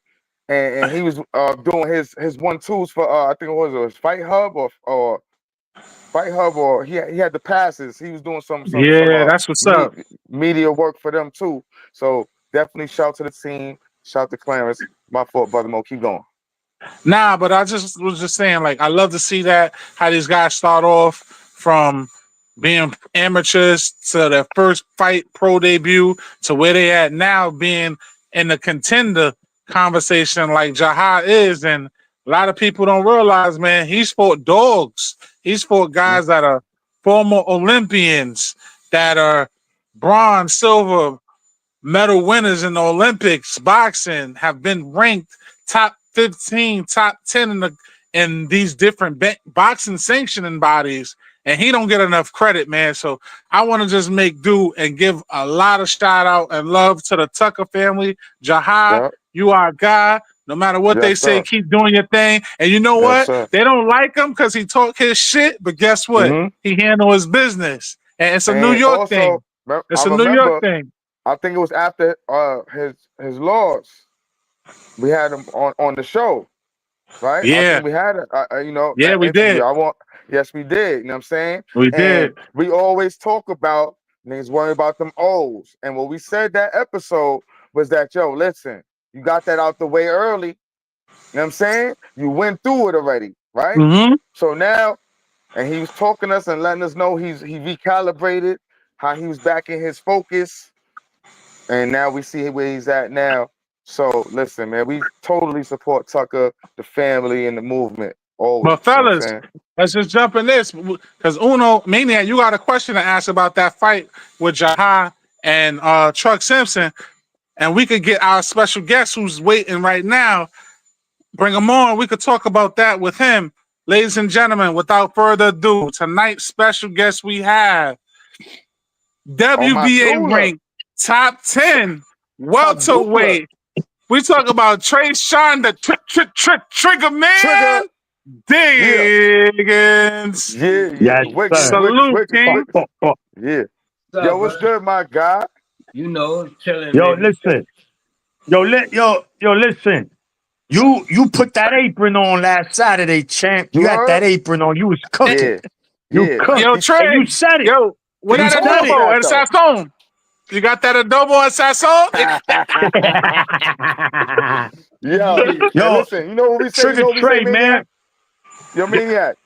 And he was doing his 1-2s for I think it was Fight Hub or he had the passes. He was doing some Yeah, that's what's up. media work for them too. So definitely shout to the team. Shout to Clarence. My fault, brother Mo. Keep going. Nah, but I was just saying, like, I love to see that how these guys start off from being amateurs to their first fight pro debut to where they at now being in the contender conversation like Jahad is. And a lot of people don't realize, man, he's fought dogs. He's fought guys that are former Olympians, that are bronze, silver, medal winners in the Olympics, boxing, have been ranked top 15, top 10 in these different boxing sanctioning bodies, and he don't get enough credit, man. So I want to just make do and give a lot of shout out and love to the Tucker family. Jahad, Yeah. you are a guy. No matter what they Yes, say, sir. keep doing your thing. And you know Yes, what? sir. They don't like him because he talk his shit, but guess what? Mm-hmm. He handle his business. And it's a New And York also, thing. It's I a New York remember, thing. I think it was after his loss, we had him on the show, right? I Yeah. think we had Yeah, that we interview. did. Yes, we did. You know what I'm saying? We And did. we always talk about niggas worrying about them O's. And what we said that episode was that, yo, listen, you got that out the way early. You know what I'm saying? You went through it already, right? Mm-hmm. So now, and he was talking to us and letting us know he recalibrated, how he was back in his focus. And now we see where he's at now. So listen, man, we totally support Tucker, the family, and the movement. Always. But You know what I'm fellas, saying? let's just jump in this because Maniac, you got a question to ask about that fight with Jahad and Truck Simpson, and we could get our special guest who's waiting right now. Bring him on. We could talk about that with him, ladies and gentlemen. Without further ado, tonight's special guest we have Oh my WBA Tula. ranked top 10 Tabula. welterweight. We talk about Tresean, the trigger Trigger. man. Yeah. Diggins. Yeah. Yes, sir. Salute, King. Yeah. What's Yo, up, what's brother? good, my guy? You know, chilling, Yo, baby. listen. Listen. You put that apron on last Saturday, champ. You You had heard? that apron on. You was cooking. Yeah. You Yeah. cooked. Yo, And you Trey. said it. Yo, with He that You told said us it. adobo that and though. sazon. You got that adobo and sazon? Yo, and Yo, listen, you know what we say? You Trigger know what we say, Trey, man. Maniac? Yo, Maniac.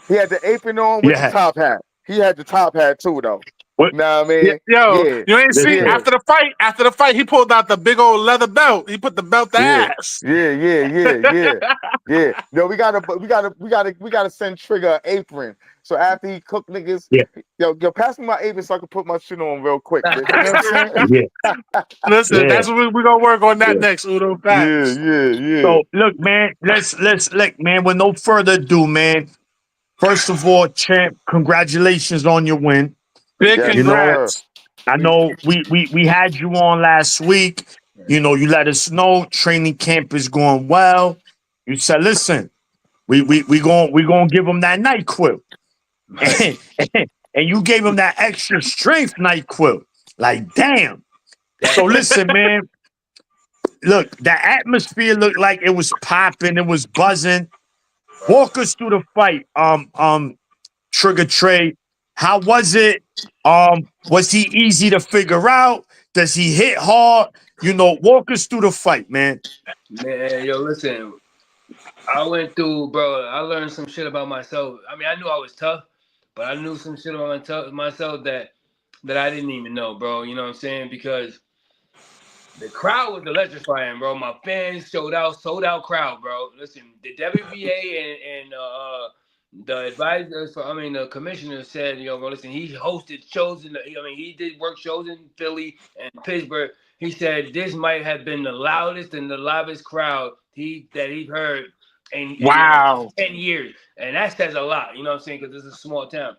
He had the apron on with the Yeah. top hat. He had the top hat too, though. What? Know what I mean? Yo, Yeah. you ain't see Listen. Yeah. after the fight, he pulled out the big old leather belt. He put the belt to Yeah. ass. Yeah. Yo, we gotta send Trigger an apron. So after he cook niggas, Yeah. yo, pass me my apron so I can put my shit on real quick, bitch. You know what I'm saying? Yeah. Listen, Yeah. that's what we're gonna work on that Yeah. next, Udo. Yeah, Facts. So look, man, let's look, man, with no further ado, man. First of all, champ, congratulations on your win. Big Yes, You know, sir. congrats. I know we had you on last week. You know, you let us know training camp is going well. You said, listen, we gonna give him that night quill. Right. And you gave him that extra strength night quill. Like, damn. So listen, man. Look, the atmosphere looked like it was popping, it was buzzing. Walk us through the fight. Trigger Trey. How was it? Was he easy to figure out? Does he hit hard? You know, walk us through the fight, man. Man, yo, listen. I went through, bro. I learned some shit about myself. I mean, I knew I was tough, but I knew some shit about myself that I didn't even know, bro. You know what I'm saying? Because the crowd was electrifying, bro. My fans showed out, sold out crowd, bro. Listen, the WBA and the advisors, the commissioner said, bro, listen, he hosted shows he did work shows in Philly and Pittsburgh. He said this might have been the loudest and the loudest crowd that he heard in Wow. 10 years. And that says a lot, you know what I'm saying? Because this is a small town.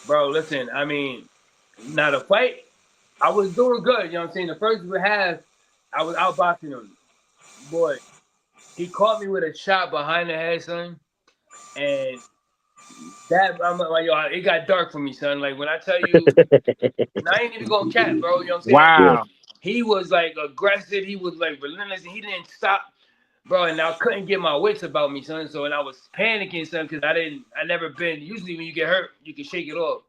Bro, listen, I mean, now the fight, I was doing good, you know what I'm saying? The first half, I was outboxing him. Boy, he caught me with a shot behind the head, son. And that, I'm like, yo, it got dark for me, son. Like, when I tell you, I ain't even going to cap, bro. You know what I'm saying? Wow. He was, like, aggressive. He was, like, relentless. And he didn't stop, bro. And I couldn't get my wits about me, son. So, and I was panicking, son, because I never been, usually when you get hurt, you can shake it off.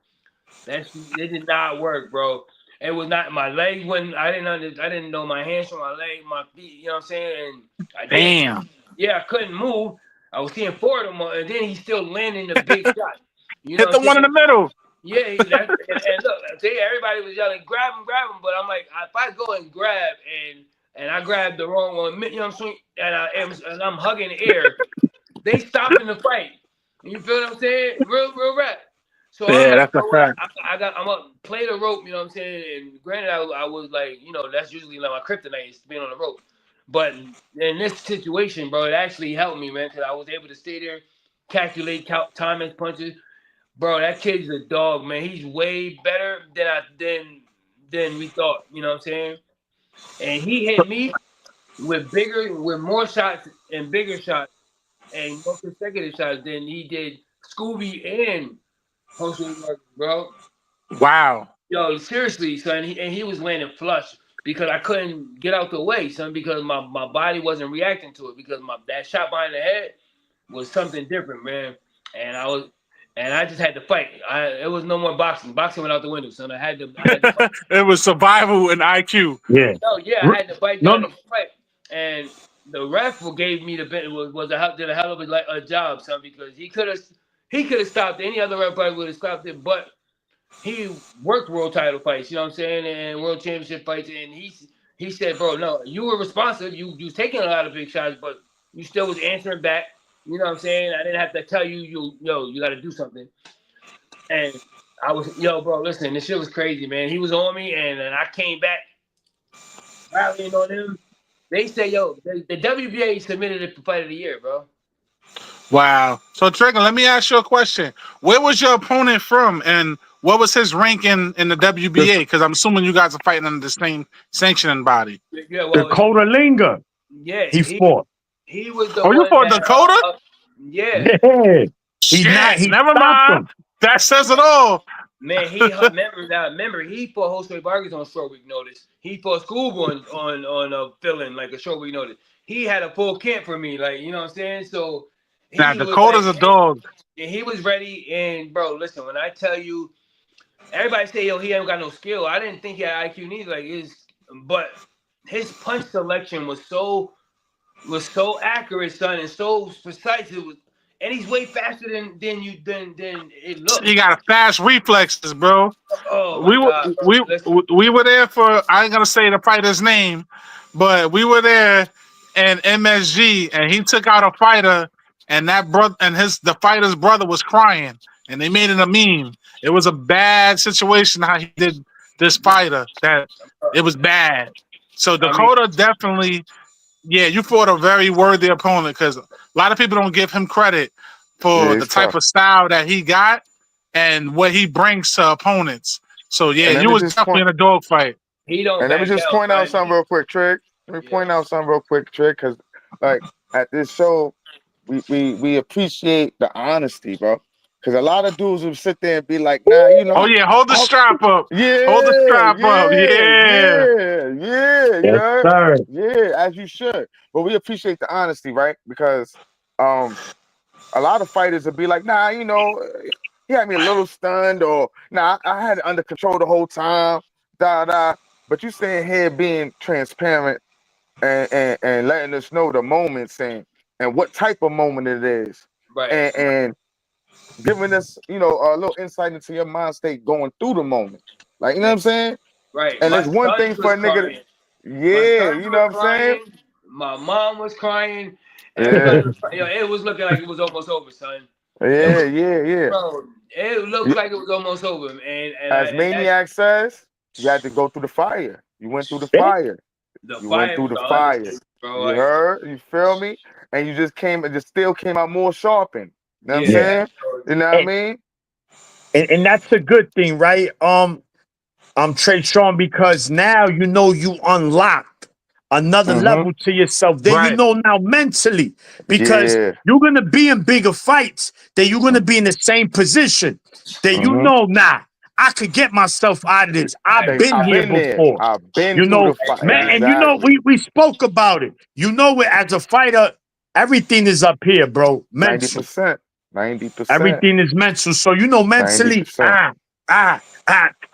It did not work, bro. It was not my leg when I didn't know my hands from my leg, my feet. You know what I'm saying? And I didn't. Damn. Yeah, I couldn't move. I was seeing four of them, and then he's still landing the big shot. You know Hit what the I'm one in saying? the middle. Yeah, and look, I tell you, everybody was yelling, grab him, but I'm like, if I go and grab and I grab the wrong one, you know what I'm saying, and I'm hugging the air, they stopping the fight. You feel what I'm saying? Real rap. So I'm Yeah, like, that's you a know what? fact. I'm gonna play the rope. You know what I'm saying? And granted, I was like, that's usually like my kryptonite is being on the rope. But in this situation, bro, it actually helped me, man, because I was able to stay there, count time his punches. Bro, that kid's a dog, man. He's way better than we thought. You know what I'm saying? And he hit me with more shots and bigger shots and more consecutive shots than he did Scooby and Jose Marcus, bro. Wow. Yo, seriously, son. He was landing flush because I couldn't get out the way, son, because my body wasn't reacting to it because that shot behind the head was something different, man. And I just had to fight. It was no more boxing. Boxing went out the window, son. I had to fight. It was survival and IQ. Yeah. No, yeah, I had to bite No, down no. and fight. And the ref gave me the bit did a hell of a job, son, because he could have stopped it. Any other ref probably would have stopped it, but he worked world title fights, you know what I'm saying, and world championship fights, and he said, bro, no, you were responsive. You was taking a lot of big shots, but you still was answering back. You know what I'm saying? I didn't have to tell you, you got to do something. And I was, bro, listen, this shit was crazy, man. He was on me, and I came back rallying on him. They say, the WBA submitted it for fight of the year, bro. Wow. So, Trigger, let me ask you a question. Where was your opponent from, and what was his ranking in the The, WBA? Because I'm assuming you guys are fighting under the same sanctioning body. Yeah, well, Dakota Linga, yeah, he fought. he was the Oh, you one fought that, Dakota? yeah. Yeah. Shit. He Never stopped mind. him. That says it all. Man, remember he fought Jose Vargas on short week notice. He fought Schoolboy on a fill-in like a short week notice. He had a full camp for me, like you know what I'm saying. So Now, he was like, Dakota's a dog. and he was ready. And bro, listen, when I tell you, everybody say he ain't got no skill. I didn't think he had IQ neither. But his punch selection was so accurate, son, and so precise. And he's way faster than it He looks. got fast reflexes, bro. Oh my We were god, bro. we Listen. we were there for, I ain't gonna say the fighter's name, but we were there in MSG, and he took out a fighter, and that brother and the fighter's brother was crying, and they made it a meme. It was a bad situation how he did this fighter. That it was bad. So I mean, Dakota definitely, yeah, you fought a very worthy opponent, because a lot of people don't give him credit Yeah, for the he's type tough. of style that he got and what he brings to opponents. So yeah, And let you me was just definitely point in a dogfight. he don't and let me back just down, point out son. something real quick, Trick. Let me Yeah. point out something real quick, Trick, because like at this show, we appreciate the honesty, bro. Because a lot of dudes will sit there and be like, nah, Oh yeah, hold the I'll strap up. Hold the yeah, strap up. Yeah. you Yes, heard? sir. Yeah, as you should. But we appreciate the honesty, right? Because a lot of fighters would be like, nah, he had me a little stunned, or nah, I had it under control the whole time, da. But you saying here being transparent and letting us know the moments and what type of moment it is. Right. And giving us, a little insight into your mind state going through the moment. Like, you know what I'm saying? Right. And My it's one sons thing was for a nigga crying. My yeah, sons you know was what I'm saying? crying. My mom was crying. Yeah, Everybody was crying. It was looking like it was almost over, son. It yeah, was, yeah. bro. It looked like it was almost over, As and that's Maniac says, you had to go through the fire. You went through the Yeah. fire. the You went fire through was the the fire. understatement, bro. You Like, heard? You feel me? And you just still came out more sharpened. You know what I'm yeah. Yeah. saying? You know what I And, mean? and that's a good thing, right? I'm Tresean, because now you unlocked another Mm-hmm. level to yourself. Then you Right. know now mentally, because Yeah. you're gonna be in bigger fights. Then you're gonna be in the same position. Then you Mm-hmm. know now I could get myself out of this. I've Right. been I've here been there. before. I've been You through the know, fire. man, and Exactly. we spoke about it. As a fighter, everything is up here, bro. Mental. 90%. 90%. Everything is mental. So mentally, 90%. all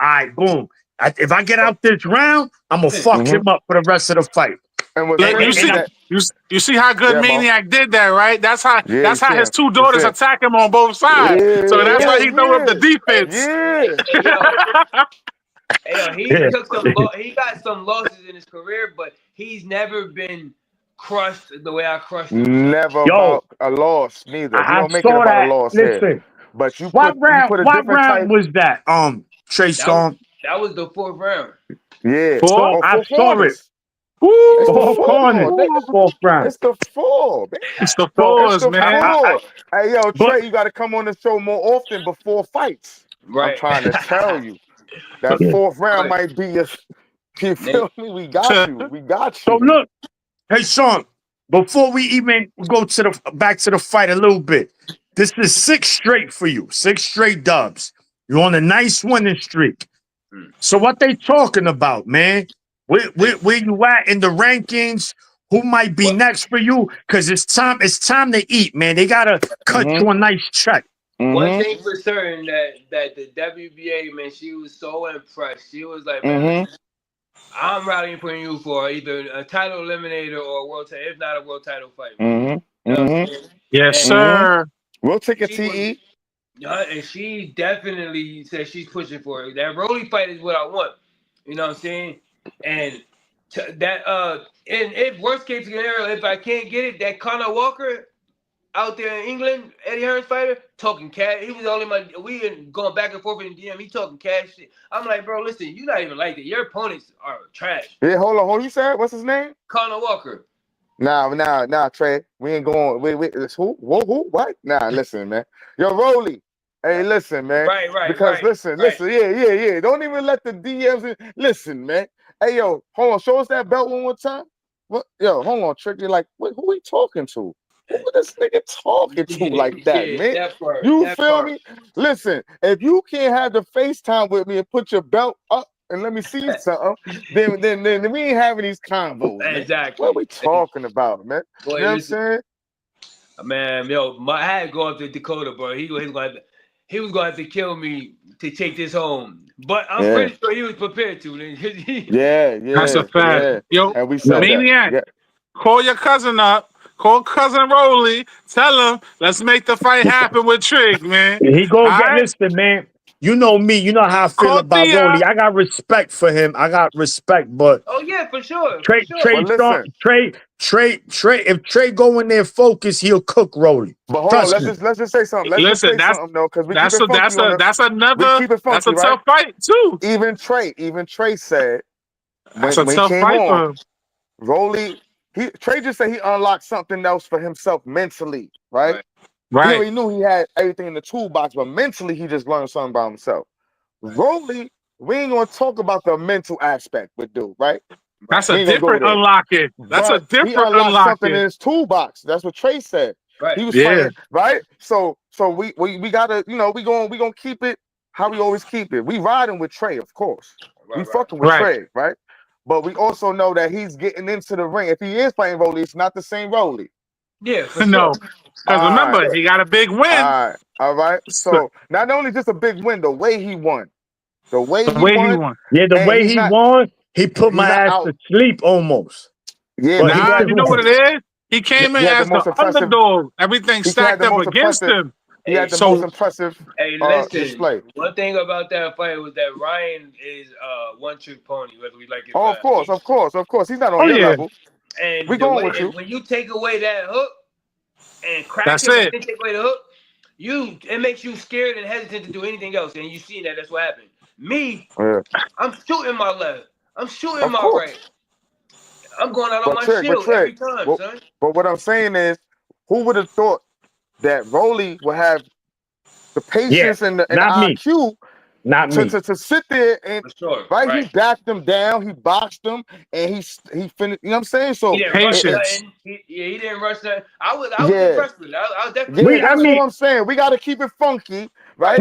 right, boom. If I get out this round, I'm gonna fuck him up for the rest of the fight. And what's Look, crazy And you see how good Yeah, Mo. Maniac did that, right? That's how Yeah, you see his him. two You daughters see him. attack him on both sides. So that's why he throw up the defense. Yeah. He Yeah. took he got some losses in his career, but he's never been crushed the way I crushed him. Never Yo, about a loss, neither. We I don't make it saw about a that. loss here. Listen, But you what put a different round type. was that? Tresean. That was the 4th round. Yeah. Four? So I 4 saw it. corners. Woo! It's the 4 4. corners, 4th round. It's the 4, man. It's the So It's fours, the man. 4. Hey, yo, but Trey, you got to come on the show more often before fights. I'm Right. trying to tell you. That Yeah. 4th round Right. might be a. You feel me? We got you. We got So you. look, hey Sean, before we even go to the back to the fight a little bit, this is 6 straight for you, 6 straight dubs. You're on a nice winning streak. So what they talking about, man? Where you at in the rankings? Who might be next for you? Because it's time to eat, man. They gotta cut you a nice check. One thing for certain that the WBA, man, she was so impressed. She was like, man, I'm rallying for you for either a title eliminator or a world title, if not a world title fight. You know what I'm saying? Yes, sir. We'll take a She TE. and she definitely said she's pushing for it. That Rolly fight is what I want. You know what I'm saying? And and if worst case scenario, if I can't get it, that Conor Walker out there in England, Eddie Hearn's fighter, talking cash. He was only we been going back and forth in DM. He talking cash shit. I'm like, bro, listen, you're not even like that. Your opponents are trash. Yeah, hold on. You said what's his name? Conor Walker. Nah, Trey. We ain't going. Wait. Who? Who? What? Nah, listen, man. Yo, Rolly. Hey, listen, man. Right. Because listen. Yeah. Don't even let the DMs in. Listen, man. Hey, yo, hold on. Show us that belt one more time. What? Yo, hold on, Trick. You're like, wait, who he talking to? Who this nigga talking to like that, man? That part, you feel me? Listen, if you can't have the FaceTime with me and put your belt up and let me see something, then we ain't having these combos. Exactly. Man. What are we talking about, man? Boy, you know what I'm saying? Man, yo, I had to go up to Dakota, bro. He was going to have to kill me to take this home. But I'm pretty sure he was prepared to. Yeah. That's a fact. Yeah. Yo, And we said Maniac, that. call your cousin up. Call cousin Rolly. Tell him, let's make the fight happen with Trig, man. He gonna get listen, man. You know me. You know how I feel Call about Thea. Rolly. I got respect for him. I got respect, but oh yeah, for sure. Trey, listen. if Trey go in there focused, he'll cook Rolly. But hold on, let's just say something. Let's just say something though, because we keep it funky. We keep it funky, that's a tough fight too. Even Trey said That's a when tough he came fight on, for him. Rolly, Trey just said he unlocked something else for himself mentally, right? He Right. already knew he had everything in the toolbox, but mentally he just learned something about himself. Rolly, we ain't gonna talk about the mental aspect with dude, right? That's a different unlocking. That's a different he unlocked unlocking. something in his toolbox. That's what Trey said. Right. He was fighting, right? So we gotta, we gonna keep it how we always keep it. We riding with Trey, of course. We fucking with Trey, right? But we also know that he's getting into the ring. If he is fighting Rolly, it's not the same Rolly. Yeah, for No. sure. Because remember, he got a big win. All right. So not only just a big win, the way he won. The way he won. Yeah, the way he won, he put my ass to sleep almost. Yeah, but you know what it is? He came in as the underdog. Everything stacked up against him. He had the most impressive display. One thing about that fight was that Ryan is one-trick pony, whether we like it. Oh, of course. He's not on your level. And we going with you. When you take away that hook and crack That's him it. and take away the hook, it makes you scared and hesitant to do anything else. And you see that's what happened. Me, I'm shooting my left. I'm shooting my right. I'm going out on my shield every time, son. But what I'm saying is, who would have thought that Rolly would have the patience and the IQ to sit there and he backed him down, he boxed him, and he finished. You know what I'm saying? So patience. He didn't rush that. I was impressed with it. I was definitely. That's what I'm saying. We got to keep it funky, right?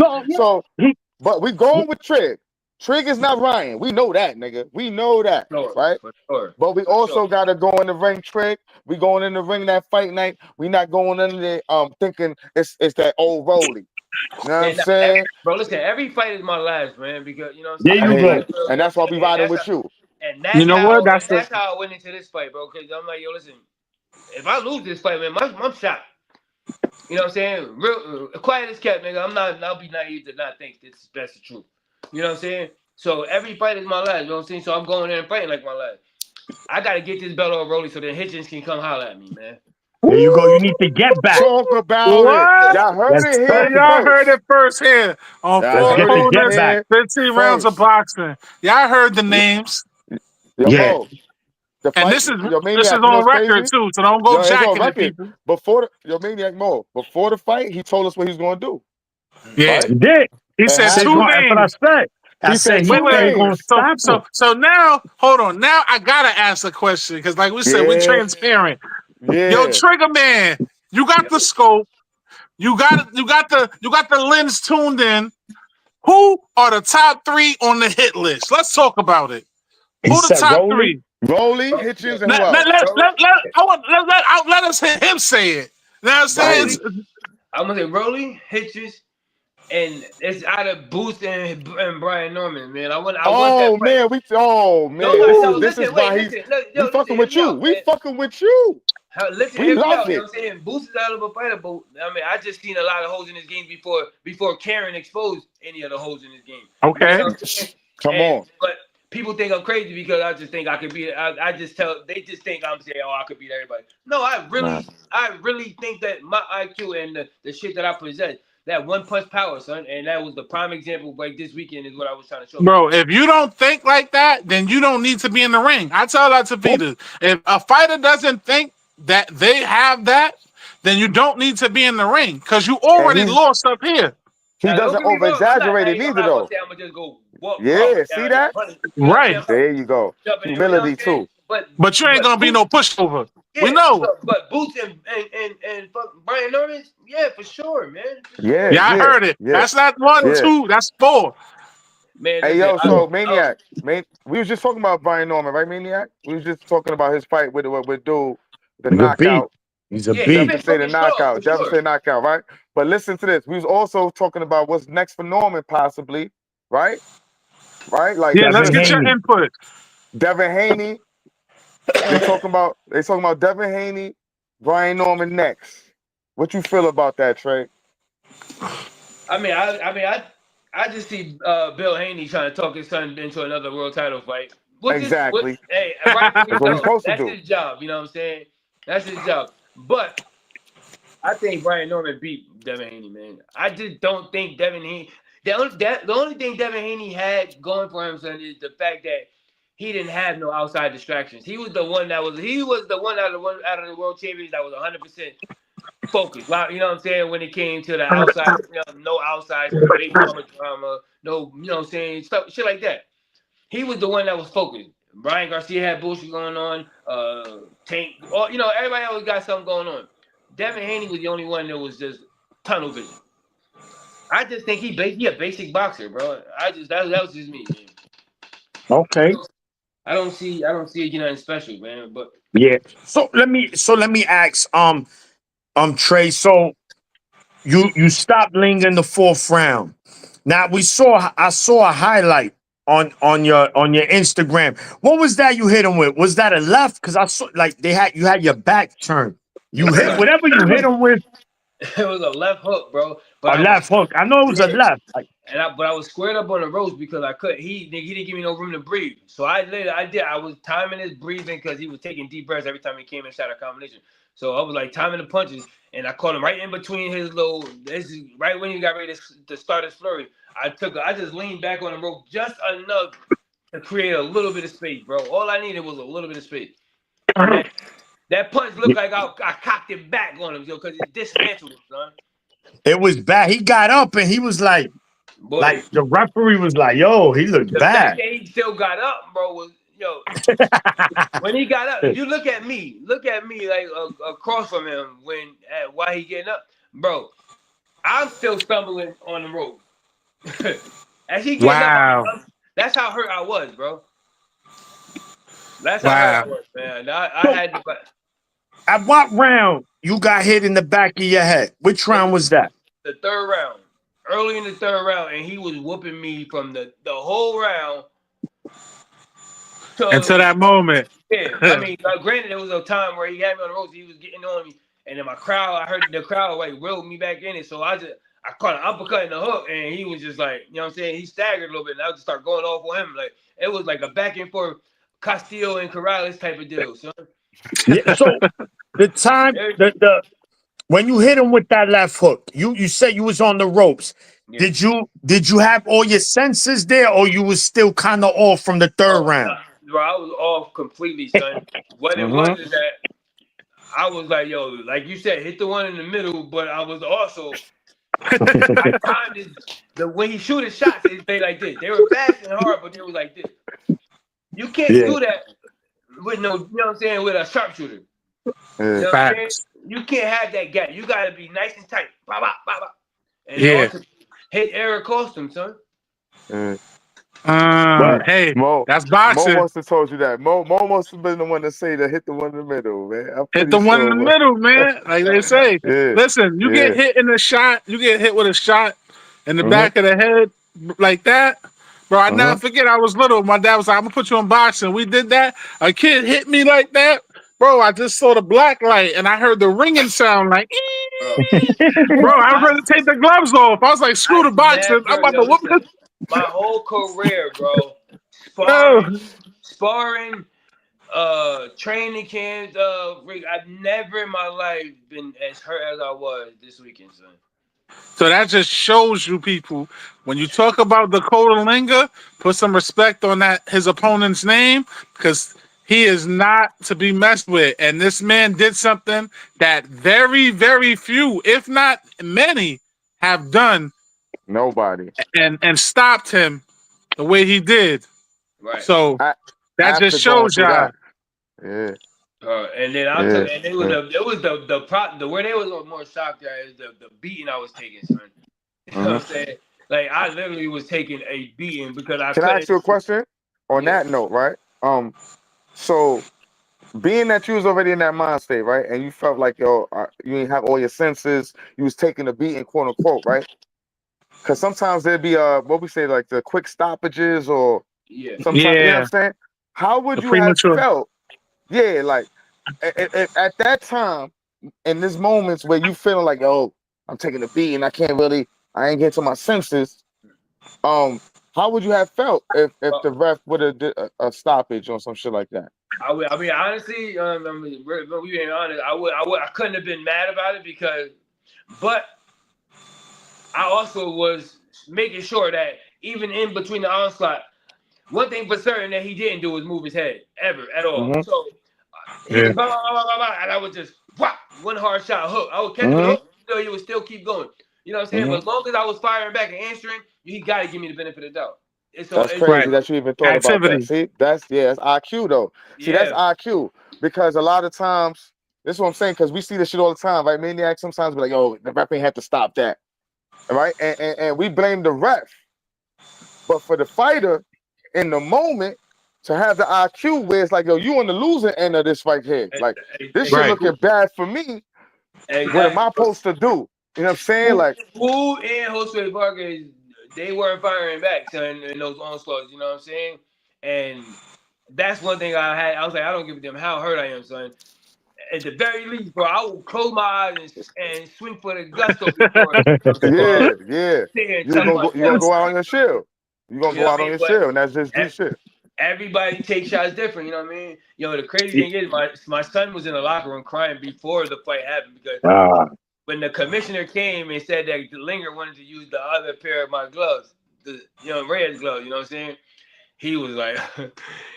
But we going with Trig. Trig is not Ryan. We know that, nigga. We know that, right? For sure. But we also gotta go in the ring, Trig. We going in the ring that fight night. We not going in there thinking it's that old Rolly. You know what I'm And saying? bro, listen, every fight is my last, man, because you know what I'm There saying. I you hear go. you. And that's why we riding with you. And You know what? that's how I went into this fight, bro. Because I'm like, yo, listen, if I lose this fight, man, I'm shot. You know what I'm saying? Real quiet as kept, nigga. I'll be naive to not think that's the truth. You know what I'm saying? So every fight is my last. You know what I'm saying? So I'm going in and fighting like my last. I gotta get this belt on Rolly so then Hitchens can come holler at me, man. There you go. You need to get back. Talk about it. What? Y'all heard Let's it talk here Y'all about it. heard first. it first here on Y'all Let's Four get heard the it get Corners, back. here 15 rounds of first. boxing. Y'all heard the names. Yo, Yeah. Mo, the And fight, yo, this is Maniac, you know on what's record crazy? too, so don't go Yo, it's on jacking it, record. people. Yo, Maniac Mo, before the fight, he told us what he's going to do, Yeah. right? He did. He And said how two you, That's what I names. said. I he said said he Wait, two wait, said he wait. gonna names. stop him. So now, hold on. Now I gotta ask a question because, like we said, we're Yeah, transparent. Yo, yeah. Trigger Man, you got the scope. You got the lens tuned in. Who are the top three on the hit list? Let's talk about it. He Who the said top Rolly. three? Rolly, Hitchens, and who Let, let, else? let, let, let, I want, let us hear him say it. You know what I'm saying? Hey, Rolly, I'm gonna say Rolly, Hitchens, and it's out of Booth and Brian Norman, man. I want that oh fight. man, Ooh. this is Listen, wait, why listen, look, we yo, listen, fucking hear with me you. out, We man. fucking with you. Listen, We hear me love out. You know it. what I'm saying? Boost is out of a fighter, but I mean, I just seen a lot of holes in this game before Karen exposed any of the holes in this game. You know Okay. what I'm saying? Come on. But people think I'm crazy because I just think I could beat. They just think I'm saying, oh, I could beat everybody. No, Nah. I really think that my IQ and the shit that I possess, that one punch power, son, and that was the prime example. Like this weekend is what I was trying to show you. Bro, if you don't think like that, then you don't need to be in the ring. I tell that to fighters. If a fighter doesn't think that they have that, then you don't need to be in the ring because you And already lost up here. he Now, don't doesn't get me over wrong. exaggerate it I'm either not gonna though. say I'm gonna just go walk crawling Yeah, see down and that? punch. You know what I'm saying? Right. I'm not There you go. jumping in. You know what Humility I'm saying? too. But you ain't But gonna be Boots, no pushover. We yeah. know. But Boots and fucking Brian Norman, yeah, for sure, man, for Yeah, sure, Yeah, I yeah, heard it. yeah, That's not one, yeah. two, that's four. man. Hey Listen, yo, so Maniac, we was just talking about Brian Norman, right, Maniac? We was just talking about his fight with dude, the He's a beast. knockout. He's a yeah, he beast. been Devastating talking strong knockout. for sure. Devastating knockout, right? But listen to this. We was also talking about what's next for Norman, possibly, right? Right? Like, Yeah, let's Devin get listen, your Haney. input. Devin Haney. They talking about Devin Haney, Brian Norman next. What you feel about that, Trey? I just see Bill Haney trying to talk his son into another world title fight. Exactly. Hey, rightfully That's what he's so. supposed to That's do. his job. You know what I'm saying? That's his job. But I think Brian Norman beat Devin Haney, man. I just don't think Devin Haney. The only thing Devin Haney had going for him, son, is the fact that he didn't have no outside distractions. He was the one out of the world champions that was 100% focused. Like, you know what I'm saying? When it came to the outside, no outside big drama, no, you know what I'm saying? Stuff, shit like that. He was the one that was focused. Brian Garcia had bullshit going on. Tank, everybody always got something going on. Devin Haney was the only one that was just tunnel vision. I just think he a basic boxer, bro. That was just me, man. Okay. I don't see nothing special, man. But Yeah. So let me ask Trey. So you stopped Ling in the fourth round. Now I saw a highlight on your Instagram. What was that you hit him with? Was that a left? Because I saw like you had your back turned. You hit whatever you hit him with it was a left hook, bro. But a I was left hook. I know it was a left. Like, but I was squared up on the ropes because I couldn't. He didn't give me no room to breathe. So I was timing his breathing because he was taking deep breaths every time he came and shot a combination. So I was like timing the punches, and I caught him right in between his little. This is right when he got ready to start his flurry. I just leaned back on the rope just enough to create a little bit of space, bro. All I needed was a little bit of space. And that punch looked like I cocked it back on him, yo, because it dismantled him, son. it was bad. He got up and he was like Boy, the referee was like, "Yo, he looked the fact bad." that he still got up, bro, was when he got up. You look at me like across from him while he getting up, bro. I'm still stumbling on the rope. As he getting up, Wow. that's how hurt I was, bro. That's how hurt I Wow. was, man. I So had to. at what round you got hit in the back of your head? Which round was that? The third round. early in the third round, and he was whooping me from the whole round Until to that moment. yeah. I mean, granted, there was a time where he had me on the ropes, he was getting on me, and then I heard the crowd like reeled me back in it, so I caught an uppercut in the hook, and he was just like, you know what I'm saying? He staggered a little bit, and I just start going off on him. Like it was like a back and forth Castillo and Corrales type of deal, son. Yeah. So the time the when you hit him with that left hook, you said you was on the ropes. Yeah. Did you have all your senses there, or you was still kind of off from the third Oh, round? bro, I was off completely, son. What it was is that I was like, yo, like you said, hit the one in the middle, but I was also I timed it. When he shoot his shots, they like this. They were fast and hard, but they was like this. You can't Yeah. do that with no, you know what I'm saying, with a sharpshooter. You know what I'm saying? You can't have that gap. You gotta be nice and tight. Bah, bah, bah, bah. And it also hit Eric Costum, son. Hey, Mo, that's Mo boxing. must have told you that. Mo must have been the one to say to hit the one in the middle, man. I'm Hit pretty the one in sure, the Mo. middle, man. Like they say. Yeah. Listen, you get hit in the shot, you get hit with a shot in the back of the head like that. Bro, I never forget I was little. My dad was like, I'm gonna put you in boxing. We did that. A kid hit me like that. Bro, I just saw the black light and I heard the ringing sound like bro, I was ready to take the gloves off. I was like, screw the boxing. I'm about to whoop this. My whole career, bro. Oh. Sparring, training camps, I've never in my life been as hurt as I was this weekend, son. So that just shows you, people, when you talk about Dakota Linga, put some respect on that his opponent's name, because he is not to be messed with. And this man did something that very, very few, if not many, have done. Nobody. And stopped him the way he did. Right. So that just shows y'all. Yeah. And then I'll tell you, and it was the where they was more shocked at is the beating I was taking, son. You know what I'm saying? Like I literally was taking a beating because I Can I ask you a question on that note, right? So being that you was already in that mind state, right, and you felt like you didn't have all your senses, you was taking a beating, quote unquote, right? Because sometimes there'd be what we say like the quick stoppages or sometimes you know what I'm saying. How would you have felt? Yeah, like at that time, in these moments where you feeling like, oh, I'm taking a beating, I ain't getting to my senses. How would you have felt if the ref would have did a stoppage or some shit like that? I mean, honestly, we being honest, I couldn't have been mad about it but I also was making sure that even in between the onslaught, one thing for certain that he didn't do was move his head ever at all. So he was blah, blah, blah, blah, blah, and I would just whop, one hard shot hook. I would catch the hook, he would still keep going. You know what I'm saying? But as long as I was firing back and answering, he got to give me the benefit of the doubt. That's crazy that you even thought about that. See, that's IQ though. See, that's IQ because a lot of times, this is what I'm saying, because we see this shit all the time, right? Maniac sometimes be like, oh, the ref ain't have to stop that, right? And we blame the ref, but for the fighter in the moment to have the IQ where it's like, yo, you on the losing end of this right here. Like this shit looking bad for me. What am I supposed to do? You know what I'm saying? Like Food and Jose Vargas, they weren't firing back, son, in those onslaughts. You know what I'm saying? And that's one thing I had. I was like, I don't give a damn how hurt I am, son. At the very least, bro, I will close my eyes and swing for the gusto before. You're gonna go out on your shield. You're gonna go out on your shield, and that's just G shit. Everybody takes shots different, you know what I mean? The crazy thing is my son was in the locker room crying before the fight happened because when the commissioner came and said that the Linger wanted to use the other pair of my gloves, Reyes gloves, you know what I'm saying? He was like,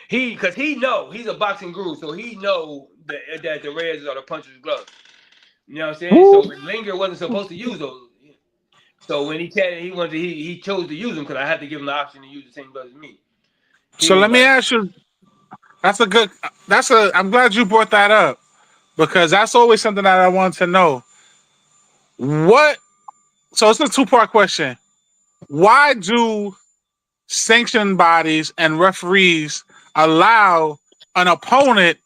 because he know he's a boxing guru, so he know that the Reyes are the puncher's gloves. You know what I'm saying? Woo! So Linger wasn't supposed to use those. So when he said he chose to use them because I had to give him the option to use the same gloves as me. So let me ask you, I'm glad you brought that up because that's always something that I want to know. So it's a two-part question. Why do sanctioned bodies and referees allow an opponent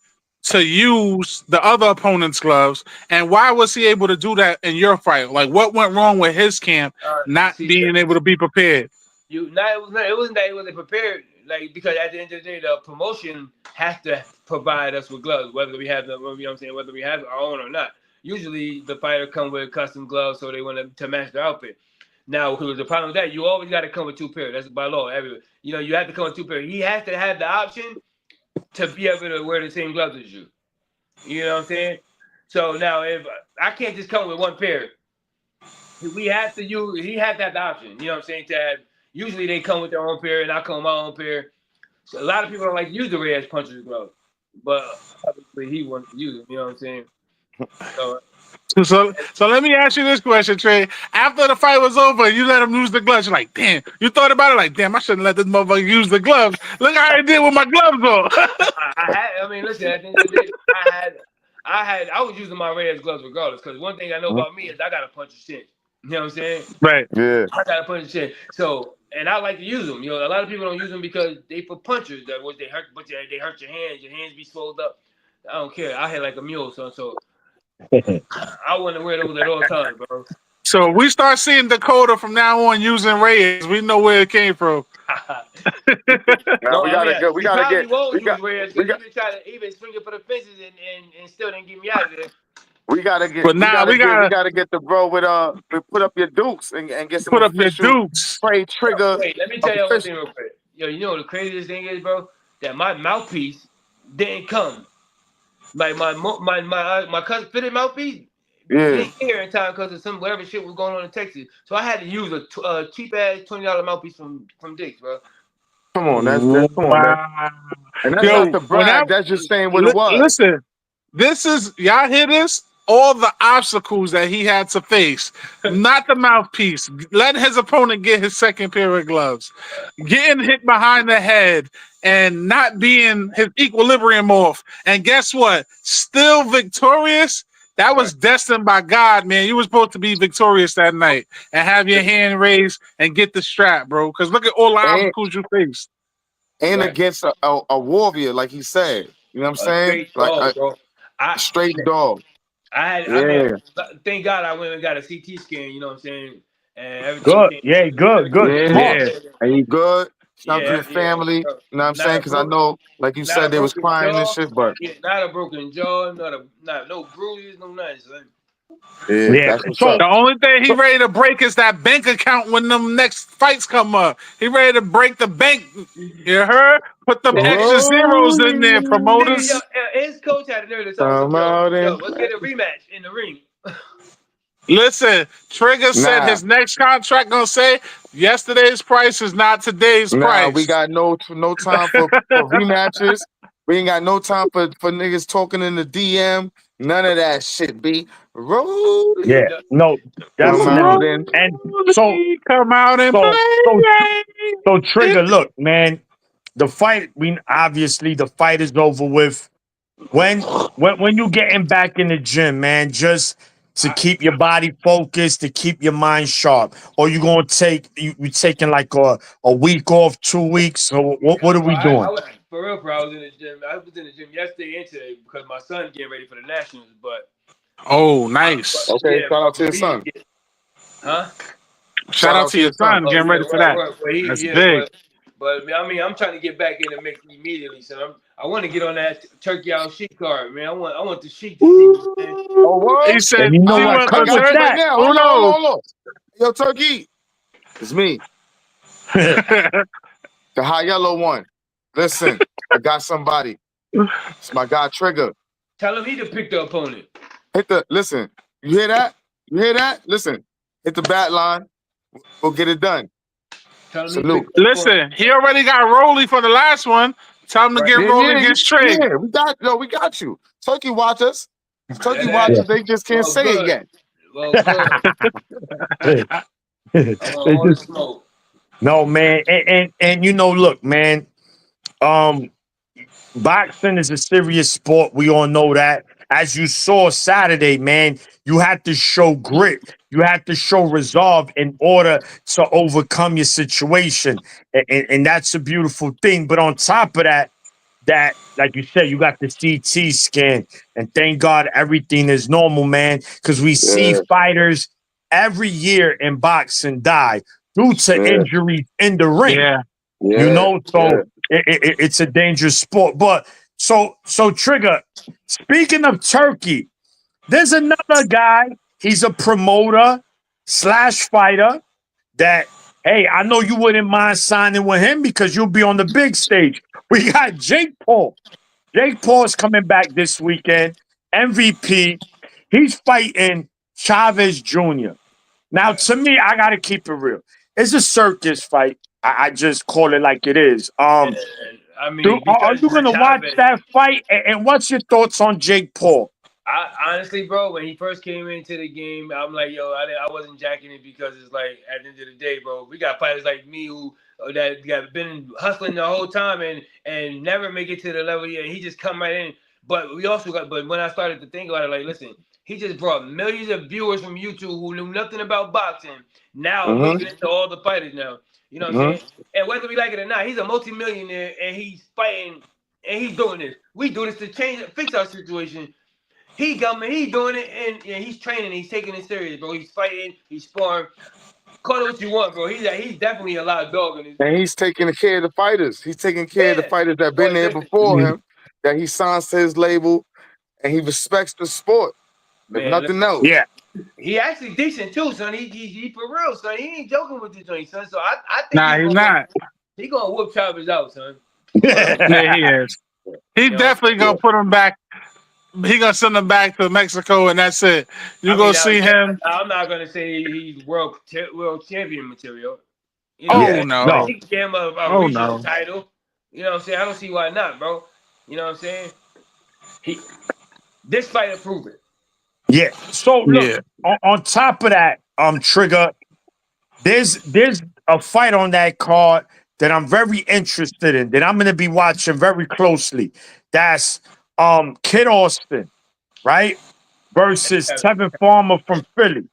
to use the other opponent's gloves, and why was he able to do that in your fight? Like, what went wrong with his camp not See, being able to be prepared? it wasn't that it wasn't prepared. Like, because at the end of the day, the promotion has to provide us with gloves, whether we have whether we have our own or not. Usually, the fighter come with custom gloves, so they want to match the outfit. Now, the problem with that, you always got to come with 2 pairs. That's by law. Everywhere, you have to come with 2 pairs. He has to have the option to be able to wear the same gloves as you. You know what I'm saying? So now, if I can't just come with 1 pair, he has to have the option. You know what I'm saying? Usually they come with their own pair, and I come with my own pair. So a lot of people don't like to use the Reyes puncher's glove, but obviously he wants to use them. You know what I'm saying? So let me ask you this question, Trey. After the fight was over, you let him use the gloves. You're like, damn. You thought about it like, damn, I shouldn't let this motherfucker use the gloves. Look how I did with my gloves on. Listen. At the end of the day, I was using my Reyes gloves regardless. Because one thing I know about me is I got to punch a shit. You know what I'm saying? Right. Yeah. I got to punch a shit. So, and I like to use them. A lot of people don't use them because they for punchers. That what they hurt, but they hurt your hands. Your hands be swelled up. I don't care. I had like a mule, son. So I want to wear those at all times, bro. So we start seeing Dakota from now on using Reyes. We know where it came from. Now we gotta get. We gotta get. We got. Even try to even swing it for the fences and still didn't get me out of there. We gotta get. But now we gotta get the bro with put up your dukes and get some put up your official dukes. spray trigger. Wait, let me tell you one thing real quick. You know the craziest thing is, bro, that my mouthpiece didn't come. Like my cousin fitted mouthpiece. Yeah. Didn't get here in time because of some whatever shit was going on in Texas. So I had to use a cheap ass $20 mouthpiece from Dick's, bro. Come on, that's come on. And that's not to brag. That's just saying what it was. Listen, this is y'all hear this? All the obstacles that he had to face, not the mouthpiece. Letting his opponent get his second pair of gloves, getting hit behind the head, and not being his equilibrium off. And guess what? Still victorious. That was destined by God, man. You were supposed to be victorious that night and have your hand raised and get the strap, bro. Because look at all the obstacles you faced. And against a warrior, like he said. You know what I'm saying? Dog, bro. Straight dog. I mean, thank God I went and got a CT scan, you know what I'm saying? And everything good. Yeah, good. Yeah. And you good? Shout to your family. Yeah. You know what I'm saying? Because I know, like you said, they was crying and shit, but not a broken jaw, no bruises, no nothing, son. Yeah, that's what's up. The only thing he ready to break is that bank account when them next fights come up. He ready to break the bank. You heard? Put the extra zeros in there, promoters. His coach had a nerve to tell him, yo, let's get a rematch in the ring. Listen, Trigger said his next contract gonna say yesterday's price is not today's price. We got no time for rematches. We ain't got no time for niggas talking in the DM. None of that shit, B. Roll. Yeah, no, definitely. And so come out and play. So Trigger, look, man, the fight. Obviously the fight is over with. When you getting back in the gym, man, just to keep your body focused, to keep your mind sharp, or you gonna you taking like a week off, 2 weeks? So what are we doing? For real, I was in the gym. I was in the gym yesterday and today because my son's getting ready for the Nationals. But nice. Okay, shout out to your son. Shout out to your son getting ready for that. That's big. But I mean, I'm trying to get back in the mix immediately. So I want to get on that Turkey Out Sheik card, man. I want the Sheik to see. Oh, what? He said, you know what? Come with that. Right now. Hold on. Yo, Turkey. It's me. The high yellow one. Listen, I got somebody. It's my guy Trigger. Tell him he to pick the opponent. Listen. You hear that? Listen. Hit the bat line. We'll get it done. Salute. Listen, he already got Rolly for the last one. Tell him to get Rolly against Trey. Yeah, we got you. Turkey watchers. Turkey watchers, they just can't say it yet. Well, good. No, man, and you know, look, man, boxing is a serious sport. We all know that. As you saw Saturday, man, you had to show grit. You had to show resolve in order to overcome your situation. And that's a beautiful thing. But on top of that, that, like you said, you got the CT scan, and thank God everything is normal, man. Because we see Yeah, fighters every year in boxing die due to yeah, injuries in the ring. Yeah. You yeah, know, yeah. so it's a dangerous sport. But so Trigger. Speaking of Turkey, there's another guy. He's a promoter slash fighter that, hey, I know you wouldn't mind signing with him because you'll be on the big stage. We got Jake Paul. Jake Paul's coming back this weekend. MVP. He's fighting Chavez Jr. Now, to me, I gotta keep it real. It's a circus fight. I just call it like it is. And, I Dude, mean, are because you gonna watch Chavez, that fight? And what's your thoughts on Jake Paul? I honestly, bro, when he first came into the game, I'm like, yo, I wasn't jacking it because it's like at the end of the day, bro, we got fighters like me who that got been hustling the whole time and never make it to the level yet. He just come right in. But we also got. But when I started to think about it, like, listen, he just brought millions of viewers from YouTube who knew nothing about boxing. Now Mm-hmm. looking into all the fighters now. You know what I'm saying? And whether we like it or not, he's a multimillionaire and he's fighting and he's doing this. We do this to fix our situation. He got me. He's doing it, and he's training. He's taking it serious, bro. He's fighting. He's sparring. Call it what you want, bro. He's definitely a live dog in this. And he's taking care of the fighters. He's taking care of the Yeah. fighters that been Boy, there listen, before him, that he signs to his label, and he respects the sport, if man. nothing Listen, else. Yeah. he actually decent too, son. He for real, son. He ain't joking with this joint, son. So I think Nah, he's not. he gonna whoop Chavez out, son. Yeah, he is. He know, definitely gonna put him back. He gonna send him back to Mexico, and that's it. You gonna see him. I'm not gonna say he's world champion material. You know, Oh Yeah. no. No. he can get him a Oh regional no. title. You know what I'm saying? I don't see why not, bro. You know what I'm saying? This fight will prove it. Yeah. So look, Yeah. on top of that, Trigger, there's a fight on that card that I'm very interested in, that I'm gonna be watching very closely. That's Kid Austin, right? Versus Tevin Farmer from Philly,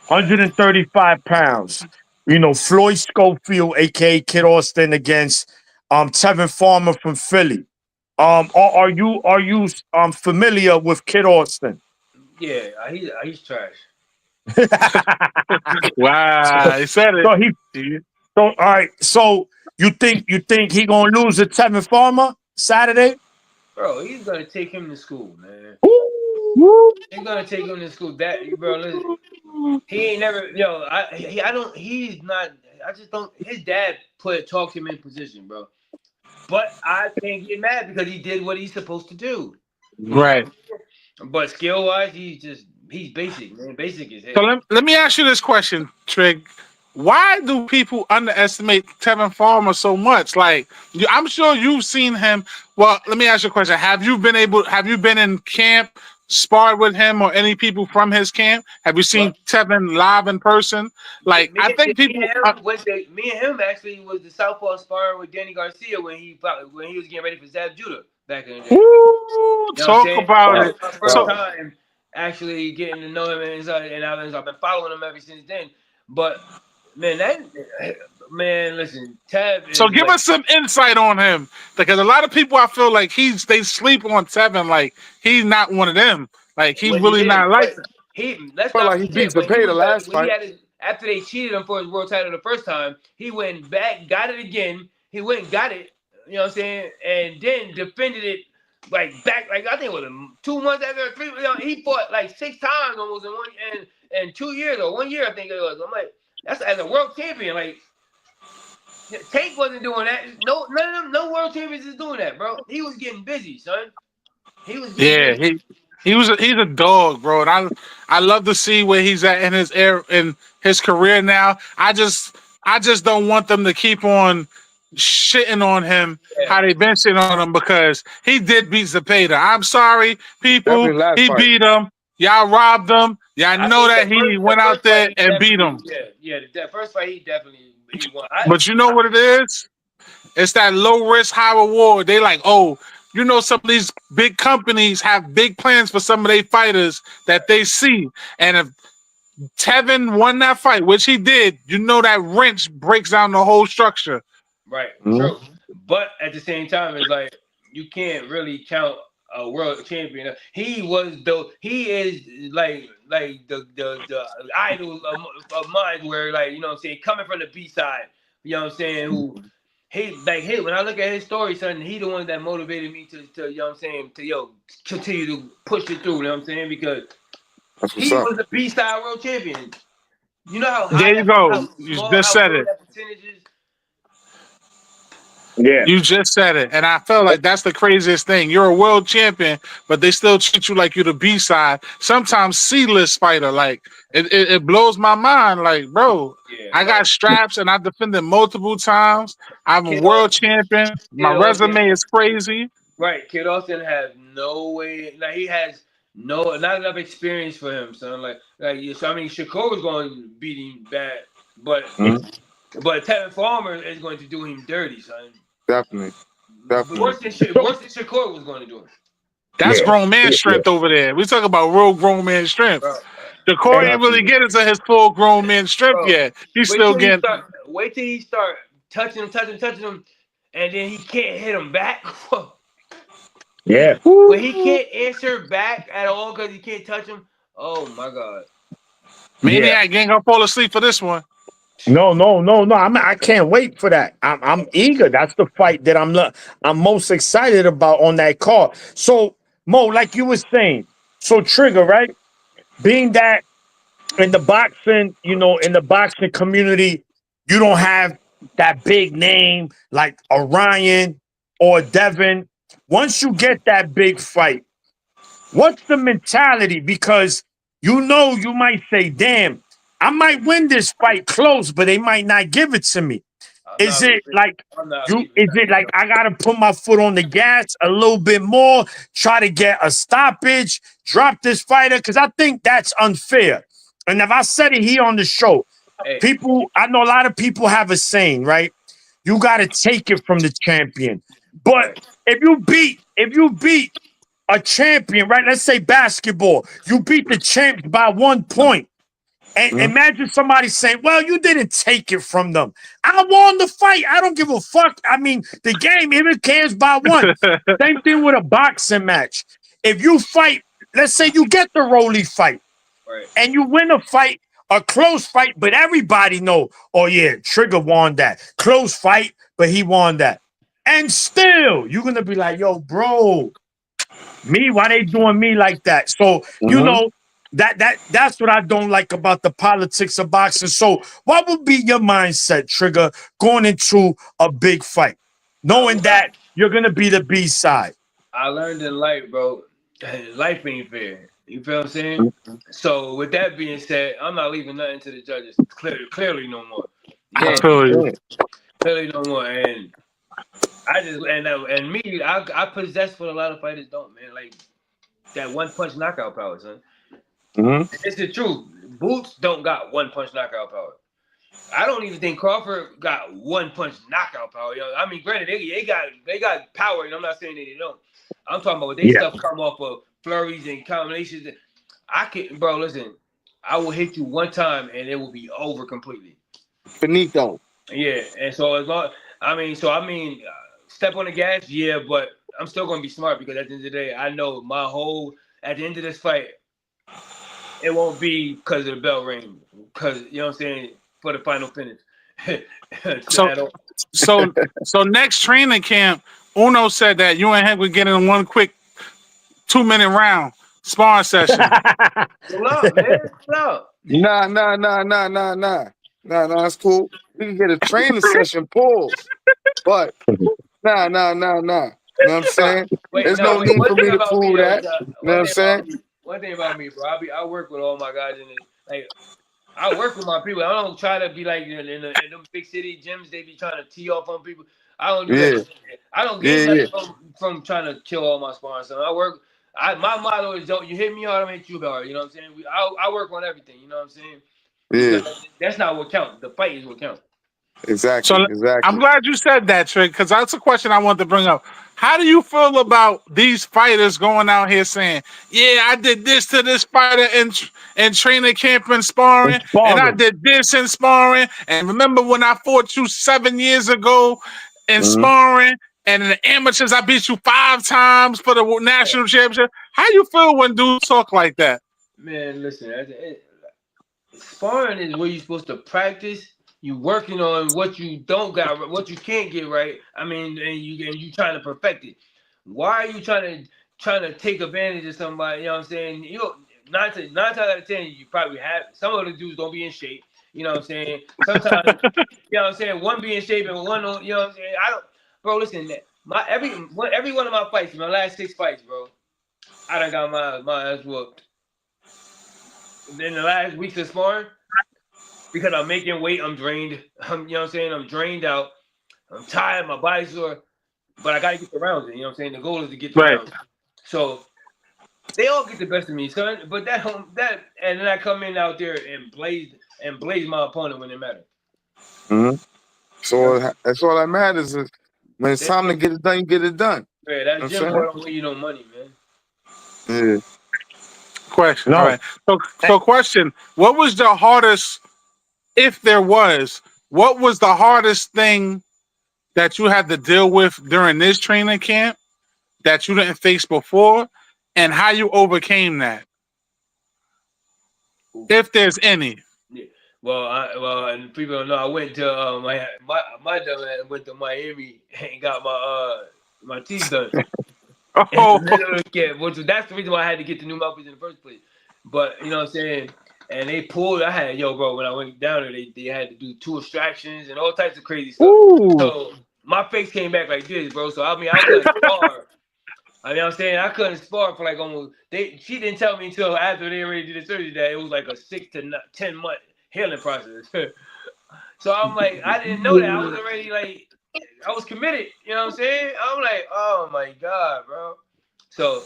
135 pounds. You know, Floyd Schofield, aka Kid Austin, against Tevin Farmer from Philly. Are you familiar with Kid Austin? Yeah, he's trash. Wow. He said So it. he so all right. So you think he gonna lose to Tevin Farmer Saturday? Bro, he's gonna take him to school, man. Woo. He's gonna take him to school. That bro, listen, he ain't never I don't he's not I just don't his dad talked him in position, bro. But I can't get mad because he did what he's supposed to do. Right. But skill wise, he's basic, man. Basic as So hell. let me ask you this question, Trig. Why do people underestimate Tevin Farmer so much? Like, I'm sure you've seen him. Well, let me ask you a question. Have you been in camp, sparred with him or any people from his camp? Have you seen But Tevin live in person? Like, I think people. me and him actually was the southpaw sparring with Danny Garcia when he was getting ready for Zab Judah back in the day. Woo, You know what I'm talk saying? about That it. was my first So, time actually getting to know him, and I've been following him ever since then. But man, listen, Tab so is give like us some insight on him because a lot of people I feel like they sleep on Tevin. Like he's not one of them. Like he when he really did. not like But let's Felt not like he beat forget when he Zepeda was last when he fight. had his after they cheated him for his world title the first time, he went back, got it again. He went and got it, you know what I'm saying, and then defended it like back, like I think it was 2 months after 3. He fought like 6 times almost in 2 years or 1 year, I think it was. I'm like, that's as a world champion. Like Tank wasn't doing that. No, none of them, no world champions is doing that, bro. He was getting busy, son. He was getting yeah, busy. he's a dog, bro. And I love to see where he's at in his career now. I just don't want them to keep on shitting on him Yeah. how they been shitting on him because he did beat Zepeda. I'm sorry, people. Definitely last He fight. beat him. Y'all robbed him. Y'all I know think that he the went out first fight there he and beat definitely, him. the first fight he won. But you know what it is? It's that low risk, high reward. They like, oh, you know, some of these big companies have big plans for some of their fighters that they see. And if Tevin won that fight, which he did, you know that wrench breaks down the whole structure. Right, Mhm. true. But at the same time, it's like, you can't really count a world champion. He is like the idol of mine, where like, you know what I'm saying, coming from the B side, you know what I'm saying, who when I look at his story, son, he the one that motivated me to you know what I'm saying, to continue to push it through, you know what I'm saying, because he was the B side world champion. You know how high There you go. how You small, just how said low it. that percentage is. Yeah. You just said it. And I feel like that's the craziest thing. You're a world champion, but they still treat you like you're the B side. Sometimes C-list fighter. Like it blows my mind. Like, bro, Yeah, I got straps and I defended multiple times. I'm a Kid world Austin, champion. My Kid Austin, resume is crazy. right? Kid Austin has no way. Like, he has not enough experience for him, son. So I mean, Shakur was going to beat him bad, but Tevin Farmer is going to do him dirty, son. Definitely. Worse than Shakur was going to do him. That's grown man strength over there. We talk about real grown man strength. Bro. Shakur ain't really getting to his full grown man strength Bro, yet. He's still getting. Wait till he start touching him, and then he can't hit him back. Yeah. When he can't answer back at all because he can't touch him. Oh my God. Maniac ain't gonna fall asleep for this one. No. I can't wait for that. I'm eager. That's the fight that I'm most excited about on that card. So Mo, like you were saying, so Trigger, right? Being that in the boxing, in the boxing community, you don't have that big name like Orion or Devin. Once you get that big fight, what's the mentality? Because you might say, damn, I might win this fight close, but they might not give it to me. Is it like I gotta put my foot on the gas a little bit more, try to get a stoppage, drop this fighter? Because I think that's unfair. And if I said it here on the show, I know a lot of people have a saying, right? You gotta take it from the champion. But if you beat a champion, right? Let's say basketball, you beat the champs by 1 point. And imagine somebody saying, well, you didn't take it from them. I won the fight. I don't give a fuck. I mean, the game even cares by one. Same thing with a boxing match. If you fight, let's say you get the Rolly fight, and you win a fight, a close fight, but everybody know, oh yeah, Trigger won that. Close fight, but he won that. And still, you're going to be like, yo, bro, why they doing me like that? So, that's what I don't like about the politics of boxing. So what would be your mindset, Trigger, going into a big fight, knowing that you're going to be the B side? I learned in life, bro, life ain't fair. You feel what I'm saying? So with that being said, I'm not leaving nothing to the judges. Clearly no more. I feel you. Clearly no more. And I just and me, I possess what a lot of fighters don't, man. Like that one punch knockout power, son. It's the truth. Boots don't got one punch knockout power. I don't even think Crawford got one punch knockout power. I mean, granted, they got power, and I'm not saying they don't. I'm talking about what they stuff come off of flurries and combinations. Bro, listen, I will hit you one time and it will be over completely. Finito. Yeah, and so step on the gas, yeah, but I'm still gonna be smart because at the end of the day, I know at the end of this fight, it won't be because of the bell ring, because you know what I'm saying, for the final finish. So next training camp, Uno said that you and him would get in one quick 2-minute round sparring session. Chill out, man. Chill out. Nah. That's cool. We can get a training session, pause. But nah. You know what I'm saying? There's no need for me to prove that. You know what I'm saying? One thing about me, bro, I work with all my guys in it. Like, I work with my people. I don't try to be like in them big city gyms. They be trying to tee off on people. I don't do that. I don't get nothing from trying to kill all my sponsors. So my motto is, don't you hit me hard, I'm hit you hard. You know what I'm saying? I work on everything. You know what I'm saying? Because that's not what counts. The fight is what counts. Exactly. I'm glad you said that, Trick, because that's a question I wanted to bring up. How do you feel about these fighters going out here saying, yeah, I did this to this fighter in training camp and sparring, and I did this in sparring, and remember when I fought you 7 years ago in sparring, and in the amateurs, I beat you 5 times for the national championship. How you feel when dudes talk like that? Man, listen, sparring is where you're supposed to practice. You working on what you don't got, what you can't get right. I mean, and you trying to perfect it. Why are you trying to take advantage of somebody? You know what I'm saying? You nine times out of 10, you probably have some of the dudes don't be in shape. You know what I'm saying? Sometimes, you know what I'm saying, one be in shape and one don't. You know what I'm saying? I don't, bro. Listen, every one of my fights, my last 6 fights, bro, I done got my ass whooped. In the last weeks of sparring, because I'm making weight, I'm drained. You know what I'm saying? I'm drained out. I'm tired. My body's sore. But I got to get the rounds in. You know what I'm saying? The goal is to get the Right. rounds. So they all get the best of me, son. But that and then I come in out there and blaze my opponent when it matters. Mm-hmm. So that's all that matters is when it's time to get it done, you get it done. Yeah, that gym boy don't win you no money, man. Yeah. Question. No. All right. So question. What was the hardest, if there was, what was the hardest thing that you had to deal with during this training camp that you didn't face before, and how you overcame that? If there's any. Yeah. Well, and people don't know I went to my dumb ass went to Miami and got my teeth done. Oh, That's the reason why I had to get the new mouthpiece in the first place. But you know what I'm saying? And they pulled. I had bro. When I went down there, they had to do 2 extractions and all types of crazy stuff. ooh. So my face came back like this, bro. So I mean, I couldn't spar. I mean, I'm saying I couldn't spar for like almost. She didn't tell me until after they already did the surgery that it was like a 6 to 10 month healing process. So I'm like, I didn't know that. I was already like, I was committed. You know what I'm saying? I'm like, oh my god, bro. So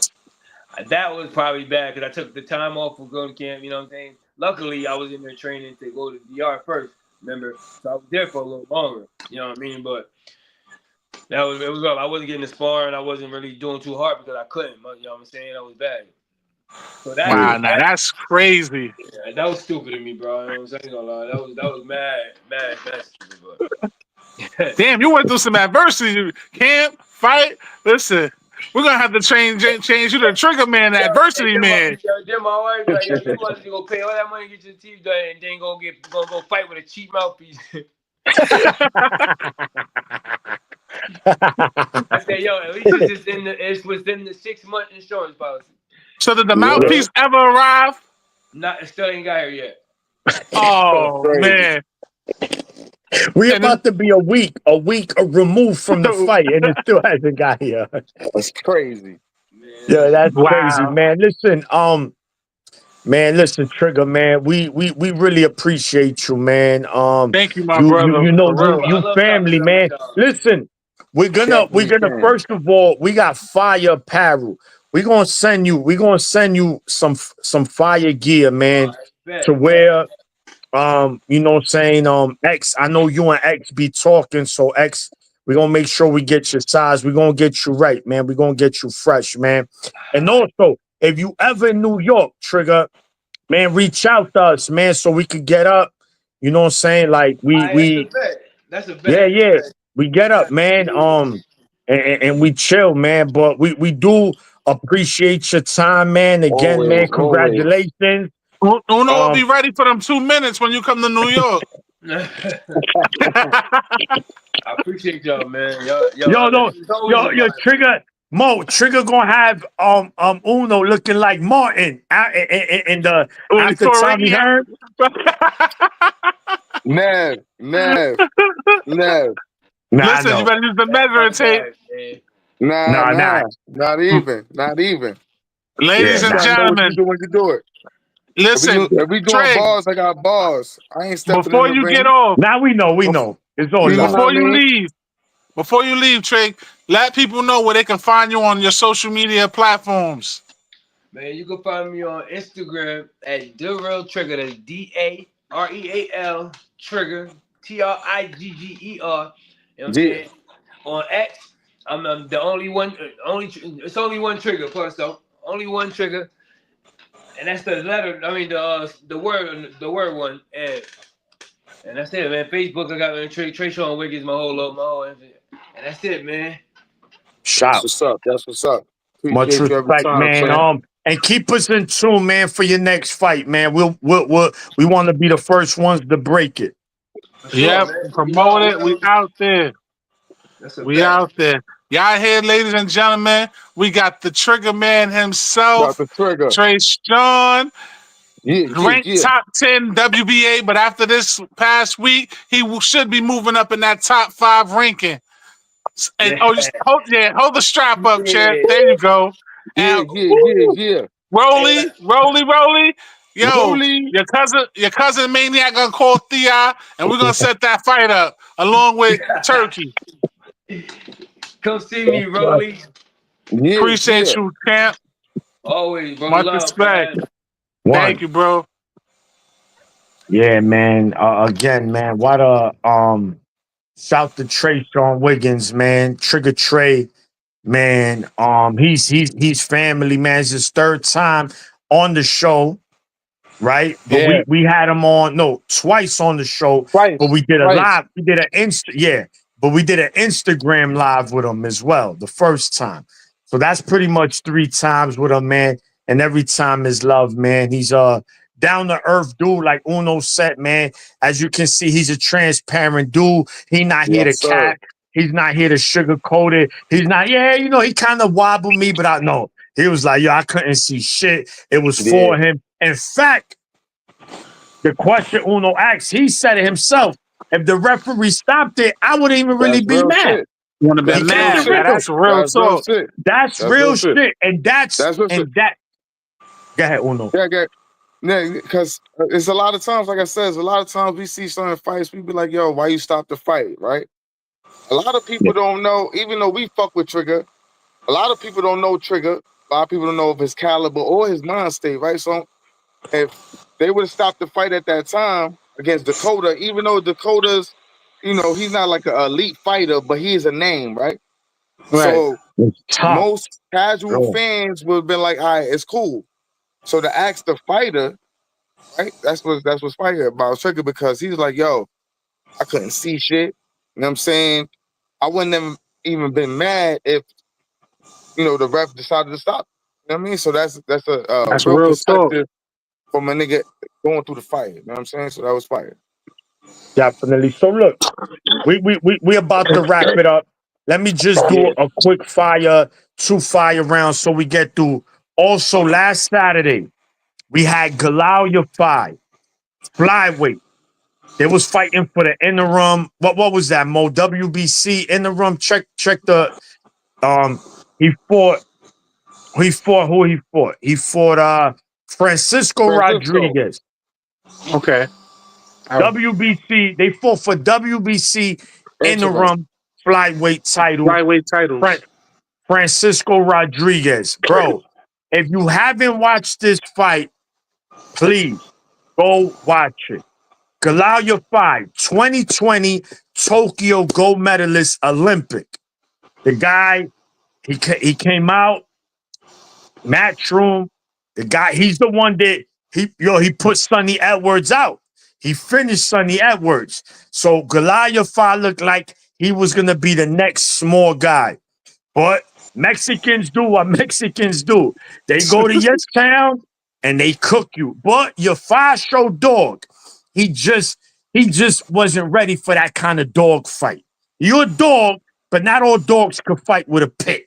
that was probably bad because I took the time off for going to camp. You know what I'm saying? Luckily, I was in there training to go to the DR first. Remember, so I was there for a little longer. You know what I mean? But it was rough. I wasn't getting the spar and I wasn't really doing too hard because I couldn't. You know what I'm saying? That was bad. So Wow, now that's crazy. Yeah, that was stupid of me, bro. You know what I'm saying? That was mad stupid, but Damn, you went through some adversity. Camp, fight. Listen, we're gonna have to change you to Trigger Man, the adversity man. Then my wife like, yo, you must go pay all that money to get your teeth done and then go fight with a cheap mouthpiece. I said, yo, at least it's within the 6-month insurance policy. So did the mouthpiece ever arrive? It still ain't got here yet. Oh man. We about to be a week removed from the fight, and it still hasn't got here. That's crazy. Man, Yeah, that's crazy, wow. man. Listen, Trigger, man. We really appreciate you, man. Thank you, my brother. You know, For real. you family, man. Listen, we're gonna first of all, we got fire apparel. We're gonna send you some fire gear, man, to wear. You know what I'm saying? X, I know you and X be talking, so X, we're gonna make sure we get your size. We're gonna get you right, man. We're gonna get you fresh, man. And also, if you ever in New York, Trigger, man, reach out to us, man, so we could get up. You know what I'm saying? Like that's a bet. yeah. We get up, man. And we chill, man. But we do appreciate your time, man. Again, man, congratulations. Uno will be ready for them 2 minutes when you come to New York. I appreciate y'all, man. Yo, Trigger gonna have Uno looking like Martin in the after Tommy Hearn. Nev. Listen, you better use the measuring tape. Nah. Not even. Ladies and gentlemen, when you do it. listen, if we doing Trey, bars, I got bars. I ain't stepping before in the you ring. get off. Now we know. It's all love. Before you leave, Trey, let people know where they can find you on your social media platforms. Man, you can find me on Instagram at DaReal Trigger. That's DAREAL Trigger. TRIGGER. You know what I'm saying? On X, I'm the only one. It's only one trigger plus though. Only one trigger, and that's the letter. I mean the word one. And that's it, man. Facebook, I got Tresean Wiggins, my whole and that's it, man. That's Shout. what's up. That's what's up. Much Appreciate you every respect, time, man. champ. And keep us in tune, man, for your next fight, man. We want to be the first ones to break it. For sure, Yep, man. You know promote I it. We will. out there. That's a We bet. out there. Y'all here, ladies and gentlemen. We got the Trigger Man himself, Dr. Trigger. Tresean, Yeah, yeah, ranked yeah. top 10 WBA, but after this past week, he should be moving up in that top 5 ranking. And Yeah. just hold the strap up, champ. Yeah. There you go. Yeah, And yeah, yeah, woo, yeah. Rolly. Yo, Rolly. your cousin Maniac gonna call Thea, and we're gonna set that fight up along with Turkey. Come see me, Rolly. Yeah, Appreciate yeah. you, champ. Always, bro. Much Love, respect. man. Thank One. you, bro. Yeah, man. Again, man. What shout to Tresean Wiggins, man. Trigger Trey, man. He's family, man. It's his third time on the show, right? But Yeah, we had him on twice on the show, but twice, we did a twice. live. We did but we did an Instagram live with him as well the first time. So that's pretty much 3 times with him, man. And every time is love, man. He's down to earth dude, like Uno said, man. As you can see, he's a transparent dude. He not here to Yes, sir. cap. He's not here to sugarcoat it. He's not, he kind of wobbled me, but I know. He was like, yo, I couldn't see shit. It was Yeah. for him. In fact, the question Uno asked, he said it himself. If the referee stopped it, I wouldn't even really That's be real mad. shit. You want to be He That's real kept mad, it shit. man? real. That's real That's real talk. shit. That's That's real real shit. shit. And that's Real shit. go ahead, Uno. Yeah, because it's a lot of times, like I said, it's a lot of times we see certain fights, we be like, yo, why you stop the fight, right? A lot of people don't know, even though we fuck with Trigger, a lot of people don't know Trigger. A lot of people don't know of his caliber or his mind state, right? So if they would have stopped the fight at that time against Dakota, even though Dakota's, he's not like an elite fighter, but he is a name, right? Right. So It's tough. most casual Bro. fans would have been like, all right, it's cool. So to ask the fighter, right? That's what's fighting about Trigger, because he's like, yo, I couldn't see shit. You know what I'm saying? I wouldn't have even been mad if, the ref decided to stop. You know what I mean? So that's a That's real real talk. perspective from a nigga going through the fight. You know what I'm saying? So that was fire. Definitely. So look, we about to wrap it up. Let me just do a quick fire, 2 fire rounds so we get through. Also, last Saturday, we had Galal fight, flyweight. They was fighting for the interim. What was that, Mo? WBC interim. Check the he fought who he fought. He fought Francisco Rodriguez. Okay. WBC, they fought for WBC Interim. interim flyweight title. Flyweight titles. Francisco Rodriguez. Bro, if you haven't watched this fight, please go watch it. Galal fight, 2020 Tokyo gold medalist Olympic. The guy, he came out, Matchroom. The guy, he's the one that he put Sonny Edwards out. He finished Sonny Edwards. So Galal looked like he was gonna be the next small guy. But Mexicans do what Mexicans do. They go to your town and they cook you. But your 5-show dog, he just wasn't ready for that kind of dog fight. You're a dog, but not all dogs could fight with a pit.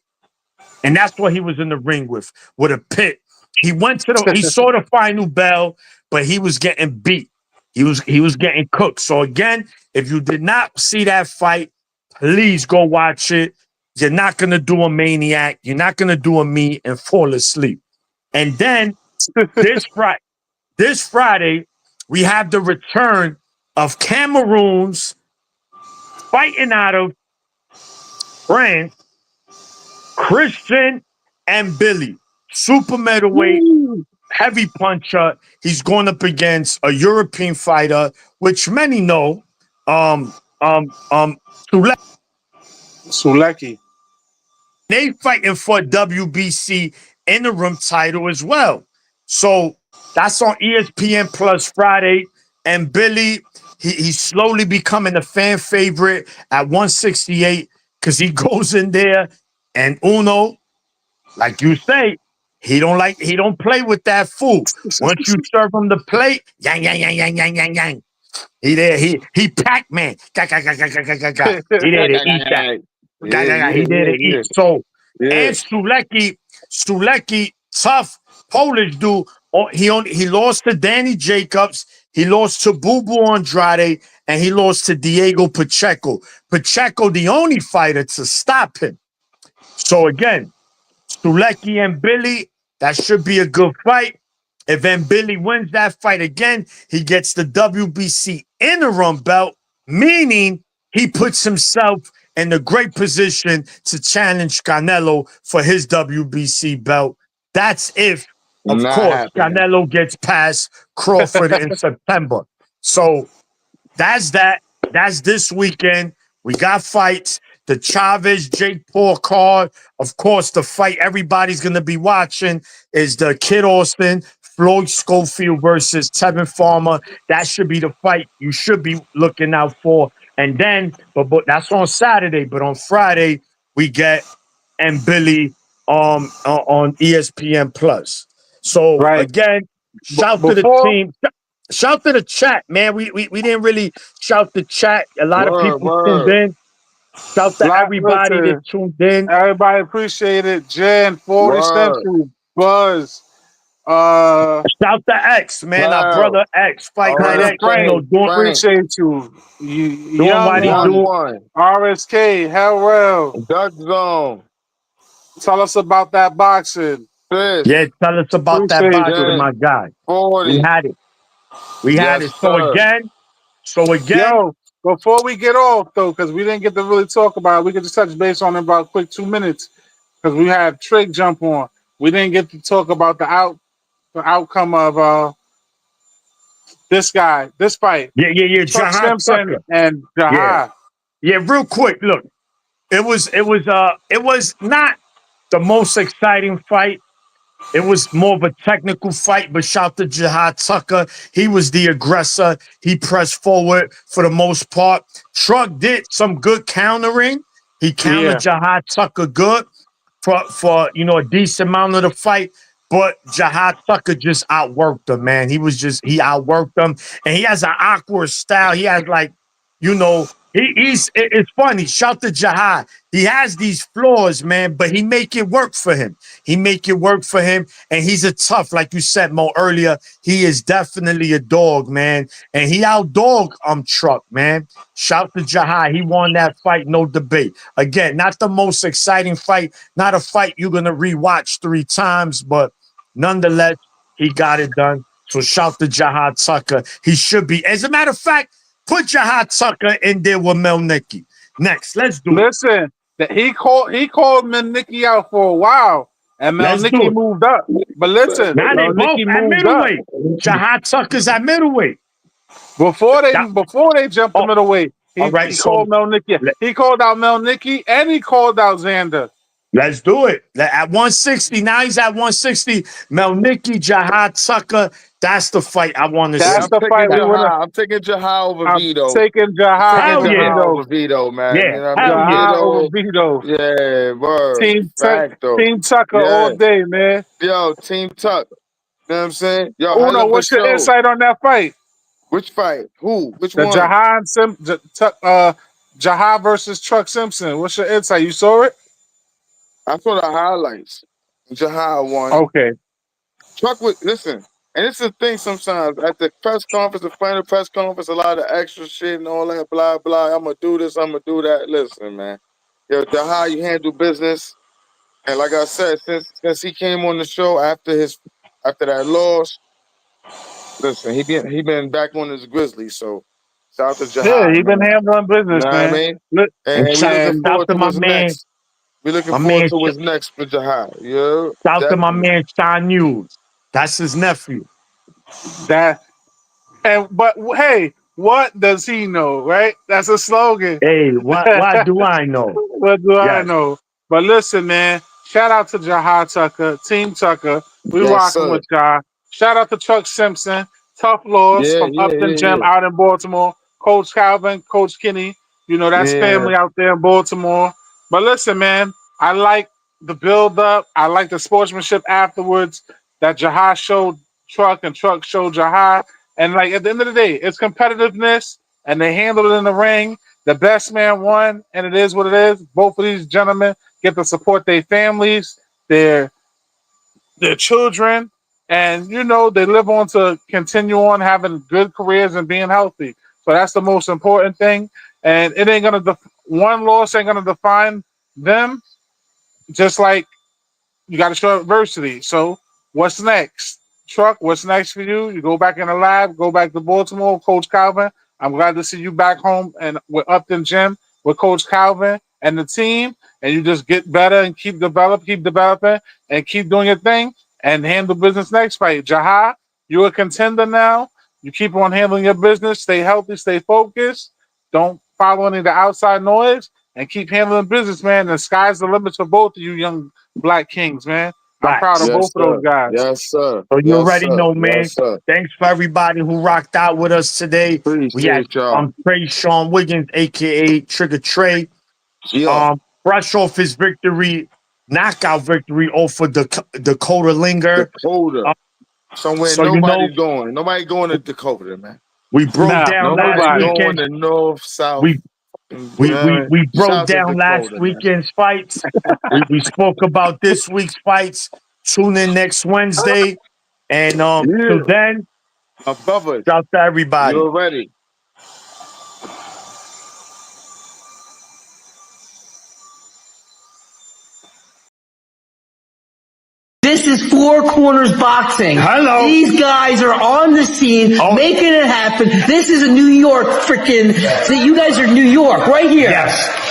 And that's what he was in the ring with a pit. He saw the final bell, but he was getting beat. He was getting cooked. So again, if you did not see that fight, please go watch it. You're not gonna do a Maniac. You're not gonna do a me and fall asleep. And then this Friday, we have the return of Cameroon's fighting out of France, Christian and Billy, super middleweight, heavy puncher. He's going up against a European fighter, which many know, Sulecki. They fighting for a WBC interim title as well. So that's on ESPN Plus Friday. And Billy, he's slowly becoming a fan favorite at 168 because he goes in there And Uno, like you say, he don't play with that food. Once you serve him the plate, yang yang yang yang yang yang yang. He there, he Pac-Man. Ga, ga, ga, ga, ga, ga, ga, ga. He there to eat that. Ga, ga, ga. He there to eat. So and Sulecki, tough Polish dude. He lost to Danny Jacobs, he lost to Boo Boo Andrade, and he lost to Diego Pacheco. Pacheco, the only fighter to stop him. So again, Sulecki and Billy, that should be a good fight. If then Billy wins that fight again, he gets the WBC interim belt, meaning he puts himself in a great position to challenge Canelo for his WBC belt. That's if, of course, Canelo gets past Crawford in September. So that's that. That's this weekend. We got fights. The Chavez Jake Paul card. Of course, the fight everybody's going to be watching is the Kid Austin, Floyd Schofield versus Tevin Farmer. That should be the fight you should be looking out for. And then, but that's on Saturday. But on Friday, we get and Billy on ESPN Plus. So again, shout to the team. Shout to the chat, man. We didn't really shout the chat. A lot of people tuned in. Shout to everybody that tuned in. Everybody appreciate it. Jen, Forty Century, Buzz. Shout to X, man. Our brother X, Fight Night X. Frank, appreciate you. Young one. RSK, Hellrail. Dutch Zone. Tell us about that boxing. Yeah, tell us about that boxing, my guy. 40. We had it. We had it. So again. Yo, before we get off, though, because we didn't get to really talk about it, we could just touch base on it about a quick 2 minutes, because we had Trig jump on. We didn't get to talk about the outcome of this fight. Yeah. Chuck Simpson and Jahad. Yeah, real quick. Look, it was not the most exciting fight. It was more of a technical fight, but shout to Jahad Tucker. He was the aggressor. He pressed forward for the most part. Truck did some good countering. He countered Jahad Tucker good for a decent amount of the fight. But Jahad Tucker just outworked him, man. He outworked him. And he has an awkward style. He has it's funny. Shout to Jahad. He has these flaws, man, but he make it work for him. And he's a tough, like you said, Mo, earlier. He is definitely a dog, man. And he outdog Truck, man. Shout to Jahad. He won that fight, no debate. Again, not the most exciting fight, not a fight you're gonna rewatch 3 times, but nonetheless, he got it done. So shout to Jahad Tucker. He should be. As a matter of fact, put Jahad Tucker in there with Melnicki. Next, let's do it. Listen, he called Melnicki out for a while, and Melnicki moved up. But listen, now they both at middleweight. Jahad Tucker's at middleweight. Before they jumped to middleweight, he called Melnicki. He called out Melnicki, and he called out Xander. Let's do it. At 160, now he's at 160. Melnicki, Jahad Tucker. That's the fight I want to see. I'm taking Jahad over Vito. I'm taking Jahad over Vito, man. Yeah, Jahad over Vito. Yeah, word. Team Tucker all day, man. Yo, Team Tuck. You know what I'm saying? Yo, Uno, what's your insight on that fight? Which fight? Who? Which one? Jahad versus Truck Simpson. What's your insight? You saw it? I saw the highlights. Jahad won. Okay. Truck would listen. And it's the thing sometimes at the press conference, the final press conference, a lot of extra shit and all that, blah, blah. I'm going to do this, I'm going to do that. Listen, man. Yo, Jahad, you handle business. And like I said, since he came on the show after that loss, listen, he been back on his Grizzlies. So shout out to Jahad. Yeah, he been handling business, you know man. What I mean? And we looking forward to what's next. We're looking forward to what's next for Jahad. Yeah. Shout out to my man Sean News. That's his nephew. But hey, what does he know, right? That's a slogan. Hey, what do I know? What do I know? But listen, man, shout out to Jahad Tucker, Team Tucker. We rocking with y'all. Shout out to Chuck Simpson, tough loss from Upton Gym out in Baltimore. Coach Calvin, Coach Kinney, that's family out there in Baltimore. But listen, man, I like the build up. I like the sportsmanship afterwards that Jahai showed Truck and Truck showed Jahai. And like at the end of the day, it's competitiveness and they handled it in the ring. The best man won, and it is what it is. Both of these gentlemen get to support their families, their children, and you know they live on to continue on having good careers and being healthy. So that's the most important thing. And it ain't gonna one loss ain't gonna define them. Just like you got to show adversity. So what's next? Truck, what's next for you? You go back in the lab, go back to Baltimore, Coach Calvin. I'm glad to see you back home and with Upton Gym with Coach Calvin and the team. And you just get better and keep developing, and keep doing your thing and handle business next fight. Jahai, you're a contender now. You keep on handling your business. Stay healthy, stay focused. Don't follow any of the outside noise and keep handling business, man. The sky's the limit for both of you young Black Kings, man. I'm proud of Facts. Yes, both of sir. those guys. Yes, sir. So you Yes, already sir. know, man. Yes, sir. Thanks for everybody who rocked out with us today. We had Appreciate y'all. Tresean Wiggins, aka Trigger Trey. Yeah. Fresh off his victory, knockout victory over Dakota Linger. Dakota. Somewhere So you know, nobody's going. Nobody going to Dakota, man. we broke Nah, down last Nobody nobody. going weekend. to North, South. We we Shout broke out to down last Dakota, man. weekend's fights. We spoke about this week's fights. Tune in next Wednesday. And Yeah. till then, My brothers, shout out to everybody. you're ready. This is Four Corners Boxing. Hello. These guys are on the scene, making it happen. This is a New York freaking. You guys are New York, right here. Yes.